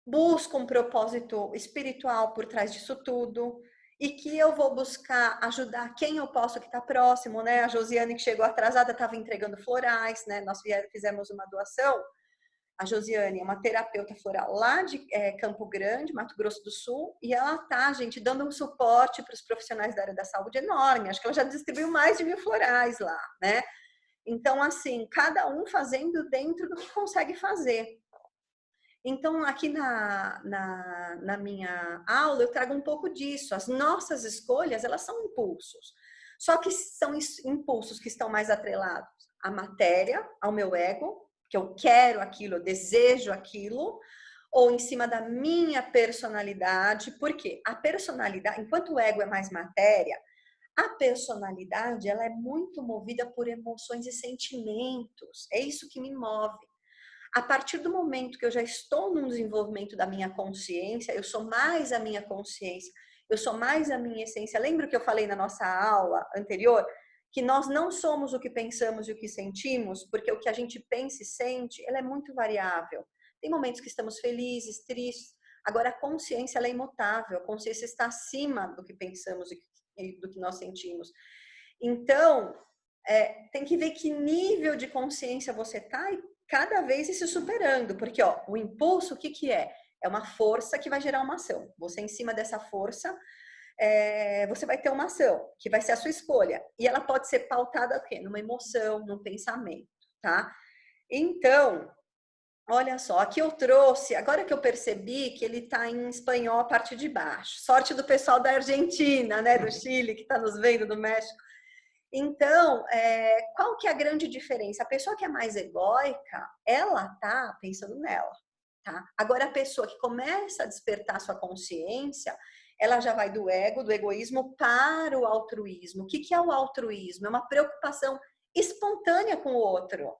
Busco um propósito espiritual por trás disso tudo, e que eu vou buscar ajudar quem eu posso que está próximo, né? A Josiane, que chegou atrasada, estava entregando florais, né? Nós fizemos uma doação. A Josiane é uma terapeuta floral lá de Campo Grande, Mato Grosso do Sul, e ela tá, gente, dando um suporte para os profissionais da área da saúde enorme. Acho que ela já distribuiu mais de 1.000 florais lá, né? Então, assim, cada um fazendo dentro do que consegue fazer. Então, aqui na minha aula, eu trago um pouco disso. As nossas escolhas, elas são impulsos. Só que são impulsos que estão mais atrelados à matéria, ao meu ego, que eu quero aquilo, eu desejo aquilo, ou em cima da minha personalidade. Por quê? A personalidade, enquanto o ego é mais matéria, a personalidade, ela é muito movida por emoções e sentimentos. É isso que me move. A partir do momento que eu já estou no desenvolvimento da minha consciência, eu sou mais a minha consciência, eu sou mais a minha essência. Lembra que eu falei na nossa aula anterior que nós não somos o que pensamos e o que sentimos, porque o que a gente pensa e sente, ela é muito variável. Tem momentos que estamos felizes, tristes. Agora, a consciência ela é imutável, a consciência está acima do que pensamos e do que nós sentimos. Então, tem que ver que nível de consciência você está e cada vez ir se superando, porque ó, o impulso, o que é? É uma força que vai gerar uma ação. Você, em cima dessa força, você vai ter uma ação, que vai ser a sua escolha. E ela pode ser pautada o quê? Numa emoção, num pensamento, tá? Então, olha só, aqui eu trouxe, agora que eu percebi que ele tá em espanhol a parte de baixo. Sorte do pessoal da Argentina, né, do Chile, que tá nos vendo, do México. Então, qual que é a grande diferença? A pessoa que é mais egóica, ela tá pensando nela, tá? Agora, a pessoa que começa a despertar sua consciência, ela já vai do ego, do egoísmo para o altruísmo. O que é o altruísmo? É uma preocupação espontânea com o outro.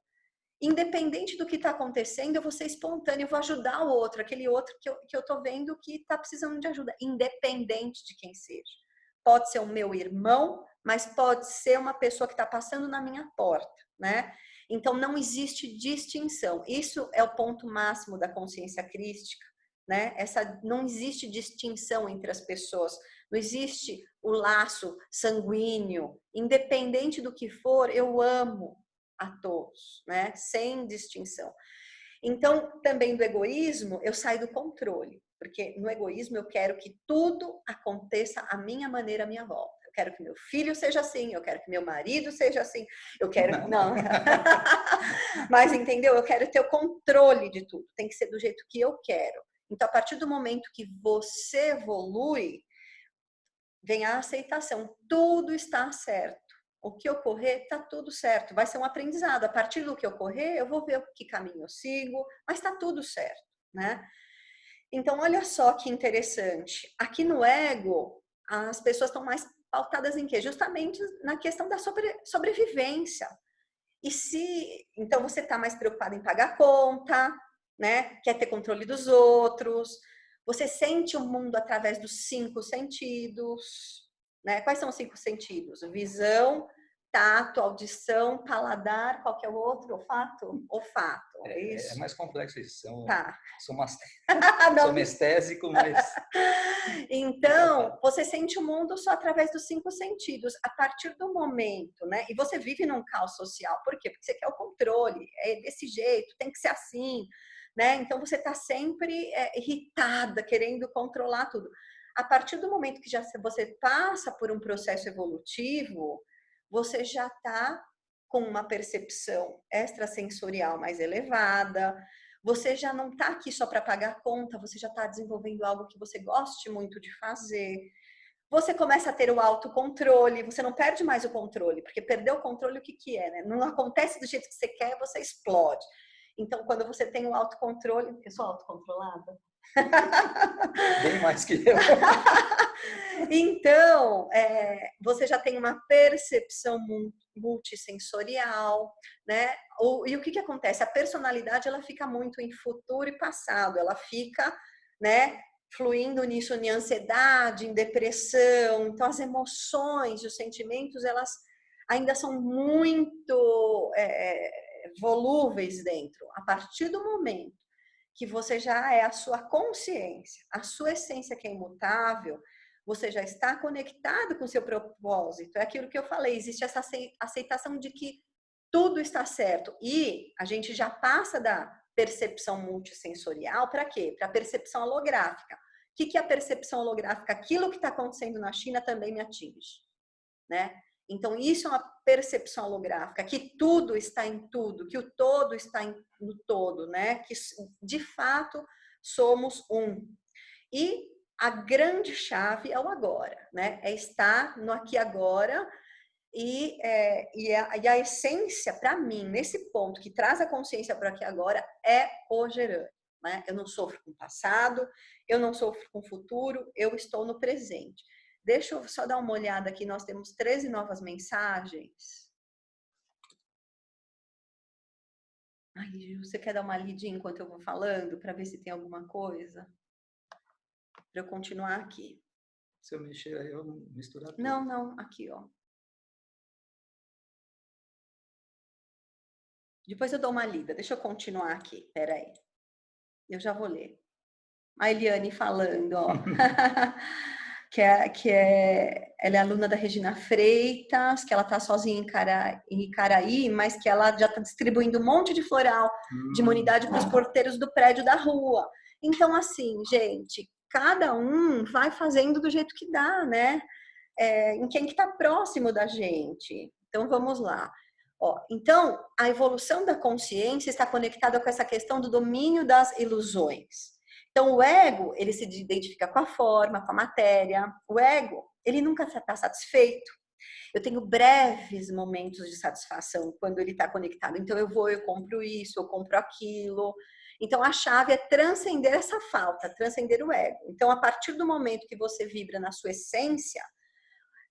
Independente do que está acontecendo, eu vou ser espontânea, eu vou ajudar o outro, aquele outro que eu tô vendo que está precisando de ajuda, independente de quem seja. Pode ser o meu irmão, mas pode ser uma pessoa que está passando na minha porta, né? Então, não existe distinção. Isso é o ponto máximo da consciência crística, né? Não existe distinção entre as pessoas, não existe o laço sanguíneo. Independente do que for, eu amo a todos, né? Sem distinção. Então, também do egoísmo, eu saio do controle, porque no egoísmo eu quero que tudo aconteça à minha maneira, à minha volta. Eu quero que meu filho seja assim, eu quero que meu marido seja assim, eu quero... Não. Mas, entendeu? Eu quero ter o controle de tudo, tem que ser do jeito que eu quero. Então, a partir do momento que você evolui, vem a aceitação, tudo está certo. o que ocorrer, tá tudo certo. Vai ser um aprendizado. A partir do que ocorrer, eu vou ver que caminho eu sigo, mas tá tudo certo, né? Então, olha só que interessante. Aqui no ego, as pessoas estão mais pautadas em quê? Justamente na questão da sobrevivência. E se, então você está mais preocupado em pagar conta, né? Quer ter controle dos outros. Você sente o mundo através dos 5 sentidos, né? Quais são os 5 sentidos? Visão, tato, audição, paladar, qual que é o outro? Olfato? Olfato, é É isso? mais complexo isso. Tá. Sou mestésico, mas... Então, você sente o mundo só através dos 5 sentidos. A partir do momento, né? E você vive num caos social. Por quê? Porque você quer o controle. É desse jeito, tem que ser assim, né? Então, você está sempre irritada, querendo controlar tudo. A partir do momento que você passa por um processo evolutivo, você já está com uma percepção extrasensorial mais elevada, você já não está aqui só para pagar conta, você já está desenvolvendo algo que você goste muito de fazer. Você começa a ter o autocontrole, você não perde mais o controle, porque perder o controle, o que que é, né? Não acontece do jeito que você quer, você explode. Então, quando você tem o autocontrole... Eu sou autocontrolada? Bem mais que eu. Então, você já tem uma percepção multissensorial, né? E o que que acontece? A personalidade, ela fica muito em futuro e passado, ela fica, né, fluindo nisso, em ansiedade, em depressão. Então, as emoções, os sentimentos, elas ainda são muito volúveis dentro. A partir do momento que você já é a sua consciência, a sua essência que é imutável, você já está conectado com o seu propósito. É aquilo que eu falei, existe essa aceitação de que tudo está certo. E a gente já passa da percepção multissensorial para quê? Para a percepção holográfica. O que é a percepção holográfica? Aquilo que está acontecendo na China também me atinge, né? Então, isso é uma percepção holográfica, que tudo está em tudo, que o todo está no todo, né? Que, de fato, somos um. E a grande chave é o agora, né? É estar no aqui e agora e a essência, para mim, nesse ponto que traz a consciência para aqui e agora, é o gerando, né? Eu não sofro com o passado, eu não sofro com o futuro, eu estou no presente. Deixa eu só dar uma olhada aqui, nós temos 13 novas mensagens. Ai, Gil, você quer dar uma lidinha enquanto eu vou falando, para ver se tem alguma coisa? Para eu continuar aqui. Se eu mexer aí, eu vou misturar tudo. Não, aqui, ó. Depois eu dou uma lida, deixa eu continuar aqui, peraí. Eu já vou ler. A Eliane falando, ó. Ela é aluna da Regina Freitas, que ela tá sozinha em Icaraí, mas que ela já tá distribuindo um monte de floral de imunidade para os porteiros do prédio da rua. Então, assim, gente, cada um vai fazendo do jeito que dá, né? Em quem que tá próximo da gente. Então, vamos lá. Ó, então, a evolução da consciência está conectada com essa questão do domínio das ilusões. Então, o ego, ele se identifica com a forma, com a matéria. O ego, ele nunca está satisfeito. Eu tenho breves momentos de satisfação quando ele está conectado. Então, eu compro isso, eu compro aquilo. Então, a chave é transcender essa falta, transcender o ego. Então, a partir do momento que você vibra na sua essência,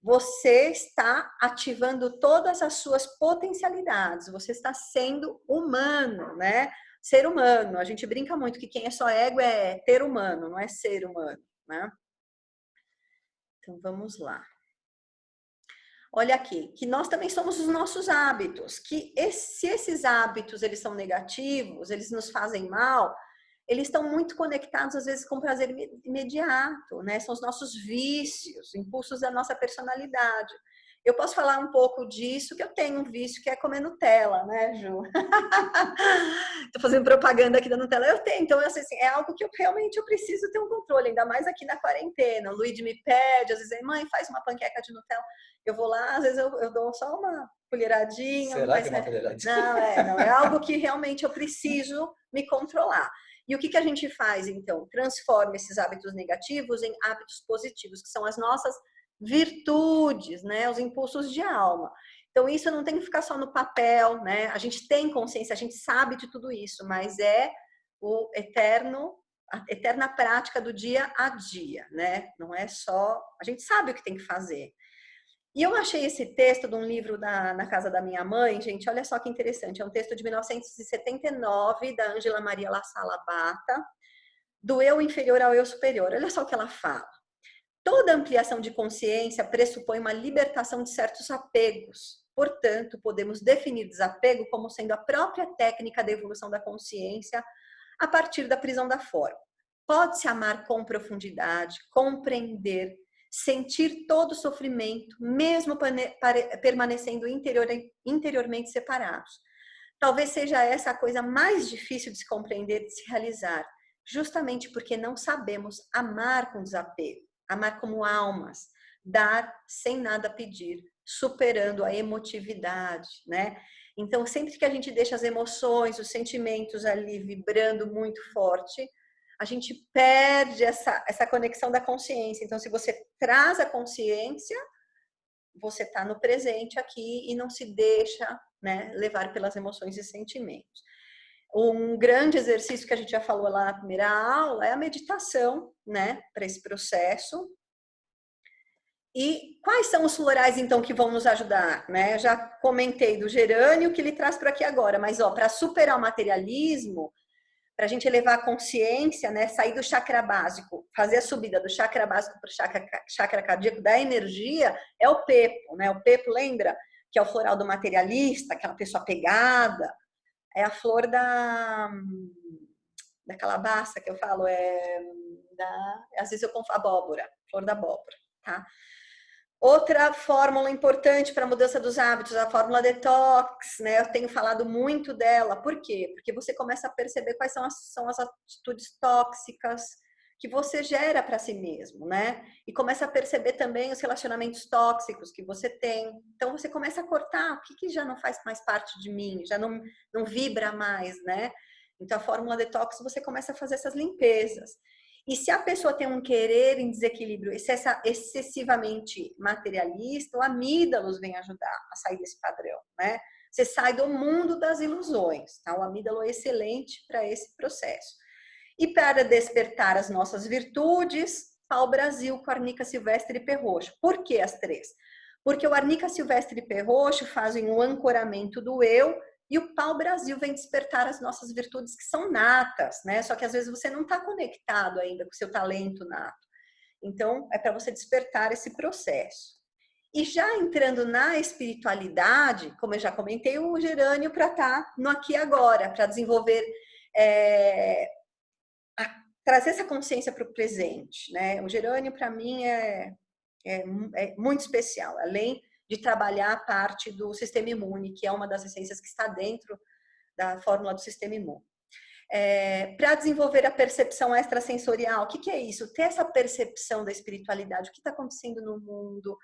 você está ativando todas as suas potencialidades. Você está sendo humano, né? Ser humano. A gente brinca muito que quem é só ego é ter humano, não é ser humano, né? Então, vamos lá. Olha aqui, que nós também somos os nossos hábitos, que se esses hábitos eles são negativos, eles nos fazem mal, eles estão muito conectados às vezes com o prazer imediato, né? São os nossos vícios, impulsos da nossa personalidade. Eu posso falar um pouco disso, que eu tenho um vício que é comer Nutella, né, Ju? Tô fazendo propaganda aqui da Nutella. Eu tenho, então assim, é algo que eu realmente preciso ter um controle, ainda mais aqui na quarentena. O Luigi me pede, às vezes, mãe, faz uma panqueca de Nutella. Eu vou lá, às vezes eu dou só uma colheradinha. Será que é uma colheradinha? Não, é algo que realmente eu preciso me controlar. E o que a gente faz, então? Transforma esses hábitos negativos em hábitos positivos, que são as nossas virtudes, né? Os impulsos de alma. Então, isso não tem que ficar só no papel, né? A gente tem consciência, a gente sabe de tudo isso, mas é a eterna prática do dia a dia, né? Não é só... A gente sabe o que tem que fazer. E eu achei esse texto de um livro na casa da minha mãe, gente, olha só que interessante. É um texto de 1979, da Ângela Maria La Sala Bata, do eu inferior ao eu superior. Olha só o que ela fala. Toda ampliação de consciência pressupõe uma libertação de certos apegos. Portanto, podemos definir desapego como sendo a própria técnica da evolução da consciência a partir da prisão da forma. Pode-se amar com profundidade, compreender, sentir todo o sofrimento, mesmo permanecendo interiormente separados. Talvez seja essa a coisa mais difícil de se compreender, de se realizar, justamente porque não sabemos amar com desapego, amar como almas, dar sem nada pedir, superando a emotividade, né? Então, sempre que a gente deixa as emoções, os sentimentos ali vibrando muito forte, a gente perde essa conexão da consciência. Então, se você traz a consciência, você está no presente aqui e não se deixa, né, levar pelas emoções e sentimentos. Um grande exercício que a gente já falou lá na primeira aula é a meditação, né, para esse processo. E quais são os florais, então, que vão nos ajudar? Né? Eu já comentei do gerânio, que ele traz por aqui agora, mas para superar o materialismo, para a gente elevar a consciência, né, sair do chakra básico, fazer a subida do chakra básico para o chakra cardíaco, da energia, é o pepo. Né? O pepo, lembra? Que é o floral do materialista, aquela pessoa pegada. É a flor da calabaça, que eu falo, às vezes eu confundo, abóbora, flor da abóbora, tá? Outra fórmula importante para a mudança dos hábitos, a fórmula detox, né? Eu tenho falado muito dela. Por quê? Porque você começa a perceber quais são as atitudes tóxicas que você gera para si mesmo, né? E começa a perceber também os relacionamentos tóxicos que você tem. Então, você começa a cortar o que já não faz mais parte de mim, já não vibra mais, né? Então, a fórmula detox, você começa a fazer essas limpezas. E se a pessoa tem um querer em desequilíbrio excessivamente materialista, o amígdalos vem ajudar a sair desse padrão, né? Você sai do mundo das ilusões, tá? O amígdalo é excelente para esse processo. E para despertar as nossas virtudes, pau-brasil, com arnica silvestre e pé-roxo. Por que as três? Porque o arnica silvestre e pé-roxo fazem um ancoramento do eu, e o pau-brasil vem despertar as nossas virtudes que são natas, né? Só que às vezes você não está conectado ainda com o seu talento nato. Então, é para você despertar esse processo. E já entrando na espiritualidade, como eu já comentei, o gerânio para estar no aqui e agora, para desenvolver, trazer essa consciência para o presente, né? O gerânio, para mim, é muito especial, além de trabalhar a parte do sistema imune, que é uma das essências que está dentro da fórmula do sistema imune. Para desenvolver a percepção extrasensorial, o que é isso? Ter essa percepção da espiritualidade, o que está acontecendo no mundo,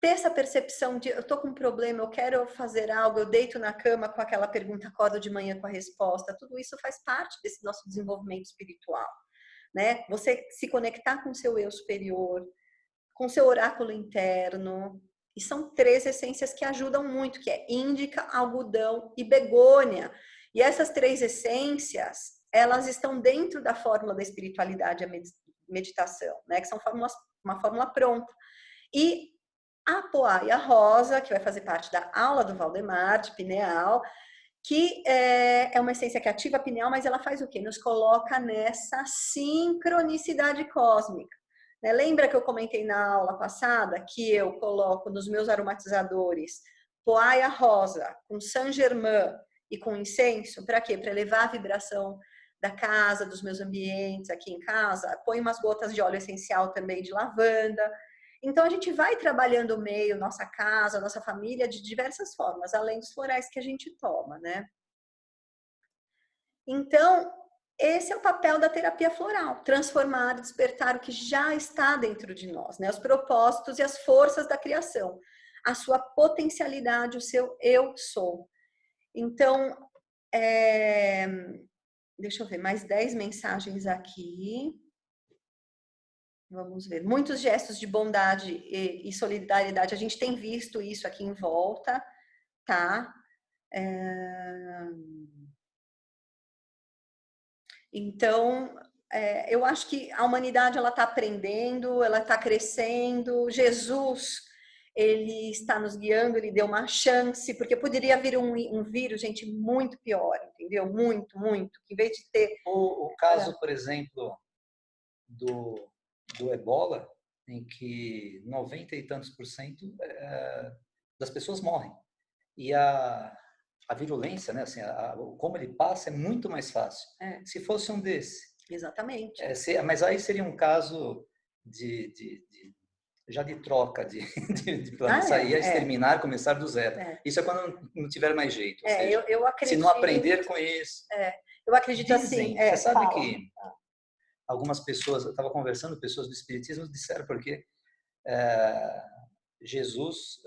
ter essa percepção de eu estou com um problema, eu quero fazer algo, eu deito na cama com aquela pergunta, acordo de manhã com a resposta, tudo isso faz parte desse nosso desenvolvimento espiritual, né? Você se conectar com o seu eu superior, com seu oráculo interno. E são três essências que ajudam muito, que é índica, algodão e begônia. E essas três essências, elas estão dentro da fórmula da espiritualidade e a meditação, né? Que são uma fórmula pronta. E a poaia rosa, que vai fazer parte da aula do Valdemar, de pineal, que é uma essência que ativa a pineal, mas ela faz o quê? Nos coloca nessa sincronicidade cósmica. Lembra que eu comentei na aula passada que eu coloco nos meus aromatizadores poaia rosa com Saint-Germain e com incenso? Para quê? Para elevar a vibração da casa, dos meus ambientes aqui em casa. Põe umas gotas de óleo essencial também de lavanda. Então, a gente vai trabalhando o meio, nossa casa, nossa família, de diversas formas, além dos florais que a gente toma, né? Então, esse é o papel da terapia floral, transformar, despertar o que já está dentro de nós, né? Os propósitos e as forças da criação, a sua potencialidade, o seu eu sou. Então, deixa eu ver, mais 10 mensagens aqui. Vamos ver. Muitos gestos de bondade e solidariedade. A gente tem visto isso aqui em volta, tá? Então, eu acho que a humanidade ela está aprendendo, ela está crescendo. Jesus, ele está nos guiando, ele deu uma chance, porque poderia vir um vírus, gente, muito pior, entendeu? Muito, muito. Em vez de ter... O caso, por exemplo, do Ebola, em que 90 e tantos por cento das pessoas morrem. E a virulência, né, assim, como ele passa é muito mais fácil. Se fosse um desse. Exatamente. Mas aí seria um caso já de troca de plano. Sair, exterminar, começar do zero. Isso é quando não tiver mais jeito. Ou seja, eu acredito, se não aprender com isso. Eu acredito dizem, assim. Você sabe que algumas pessoas, eu estava conversando, pessoas do Espiritismo disseram porque Jesus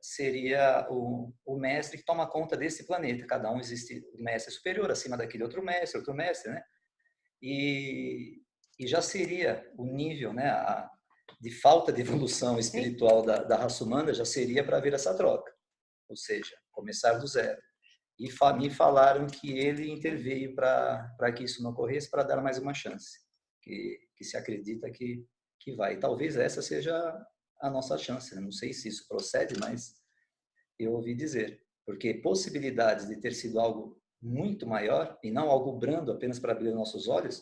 seria o mestre que toma conta desse planeta. Cada um existe um mestre superior acima daquele outro mestre, né? E já seria o nível, né, de falta de evolução espiritual da raça humana, já seria para haver essa troca. Ou seja, começar do zero. E me falaram que ele interveio para que isso não ocorresse, para dar mais uma chance. Que se acredita que vai. E talvez essa seja a nossa chance. Né? Não sei se isso procede, mas eu ouvi dizer. Porque possibilidades de ter sido algo muito maior, e não algo brando apenas para abrir nossos olhos,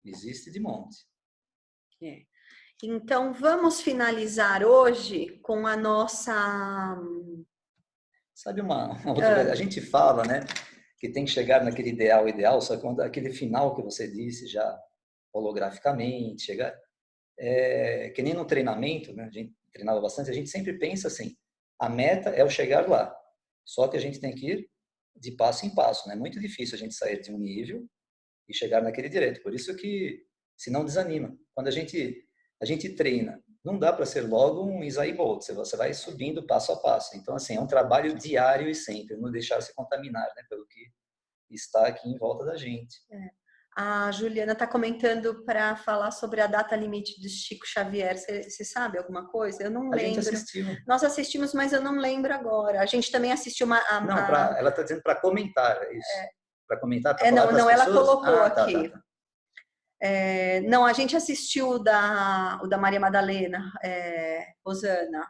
existe de monte. Então, vamos finalizar hoje com a nossa... Sabe uma outra coisa? A gente fala, né, que tem que chegar naquele ideal, só que quando aquele final que você disse já holograficamente, chegar... que nem no treinamento, né, a gente treinava bastante, a gente sempre pensa assim, a meta é o chegar lá. Só que a gente tem que ir de passo em passo, né? É muito difícil a gente sair de um nível e chegar naquele direto. Por isso que, se não desanima. Quando a gente treina, não dá para ser logo um Usain Bolt, você vai subindo passo a passo. Então, assim, é um trabalho diário e sempre, não deixar se contaminar, né, pelo que está aqui em volta da gente. A Juliana está comentando para falar sobre a data limite de Chico Xavier. Você sabe alguma coisa? Eu não lembro. A gente assistiu. Nós assistimos, mas eu não lembro agora. A gente também assistiu uma... ela está dizendo para comentar, é isso. Para comentar, para falar não, ela colocou aqui. Tá. Não, a gente assistiu o da Maria Madalena, Rosana.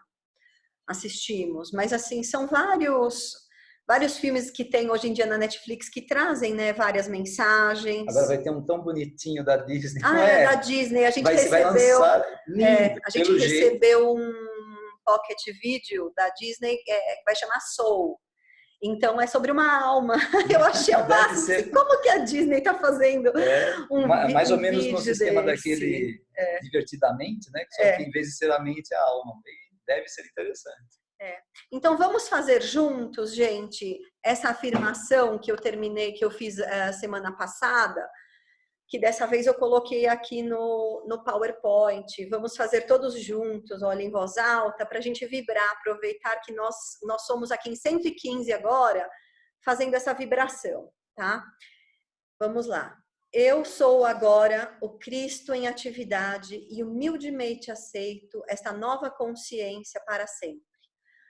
Assistimos. Mas, assim, são vários filmes que tem hoje em dia na Netflix que trazem, né, várias mensagens. Agora vai ter um tão bonitinho da Disney. Da Disney. A gente recebeu, a gente recebeu um pocket video da Disney que vai chamar Soul. Então, é sobre uma alma. Eu achei o máximo. Assim, como que a Disney está fazendo mais ou menos no sistema daquele Divertidamente, né? Só que em vez de ser a mente, é a alma. Deve ser interessante. Então, vamos fazer juntos, gente, essa afirmação que eu fiz semana passada, que dessa vez eu coloquei aqui no PowerPoint. Vamos fazer todos juntos, olha, em voz alta, para a gente vibrar, aproveitar que nós somos aqui em 115 agora, fazendo essa vibração, tá? Vamos lá. Eu sou agora o Cristo em atividade e humildemente aceito esta nova consciência para sempre.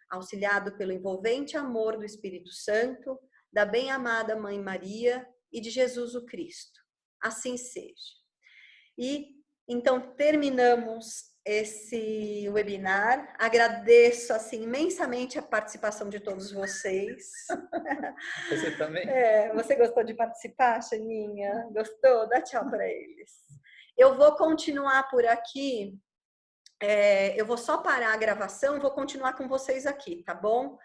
Auxiliado pelo envolvente amor do Espírito Santo, da bem-amada Mãe Maria e de Jesus o Cristo. Assim seja. E então terminamos esse webinar. Agradeço assim imensamente a participação de todos vocês. Você também? Você gostou de participar, Xaninha? Gostou? Dá tchau para eles. Eu vou continuar por aqui. Eu vou só parar a gravação, vou continuar com vocês aqui, tá bom?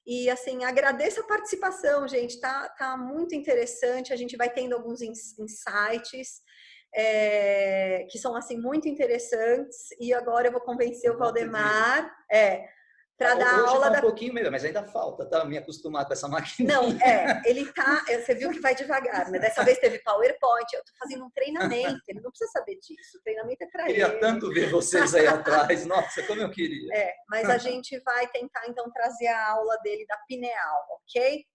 E assim, agradeço a participação, gente, tá muito interessante, a gente vai tendo alguns insights que são assim muito interessantes, e agora eu vou convencer o Valdemar para dar hoje aula tá um pouquinho melhor, mas ainda falta, tá? Me acostumar com essa máquina. Não, ele tá, você viu que vai devagar, né? Dessa vez teve PowerPoint, eu tô fazendo um treinamento, ele não precisa saber disso, o treinamento é para ele. Queria tanto ver vocês aí atrás, nossa, como eu queria. Mas a gente vai tentar então trazer a aula dele da pineal, ok?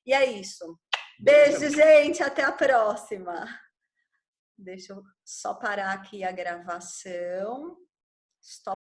E é isso. Beijo, gente, até a próxima. Deixa eu só parar aqui a gravação. Stop.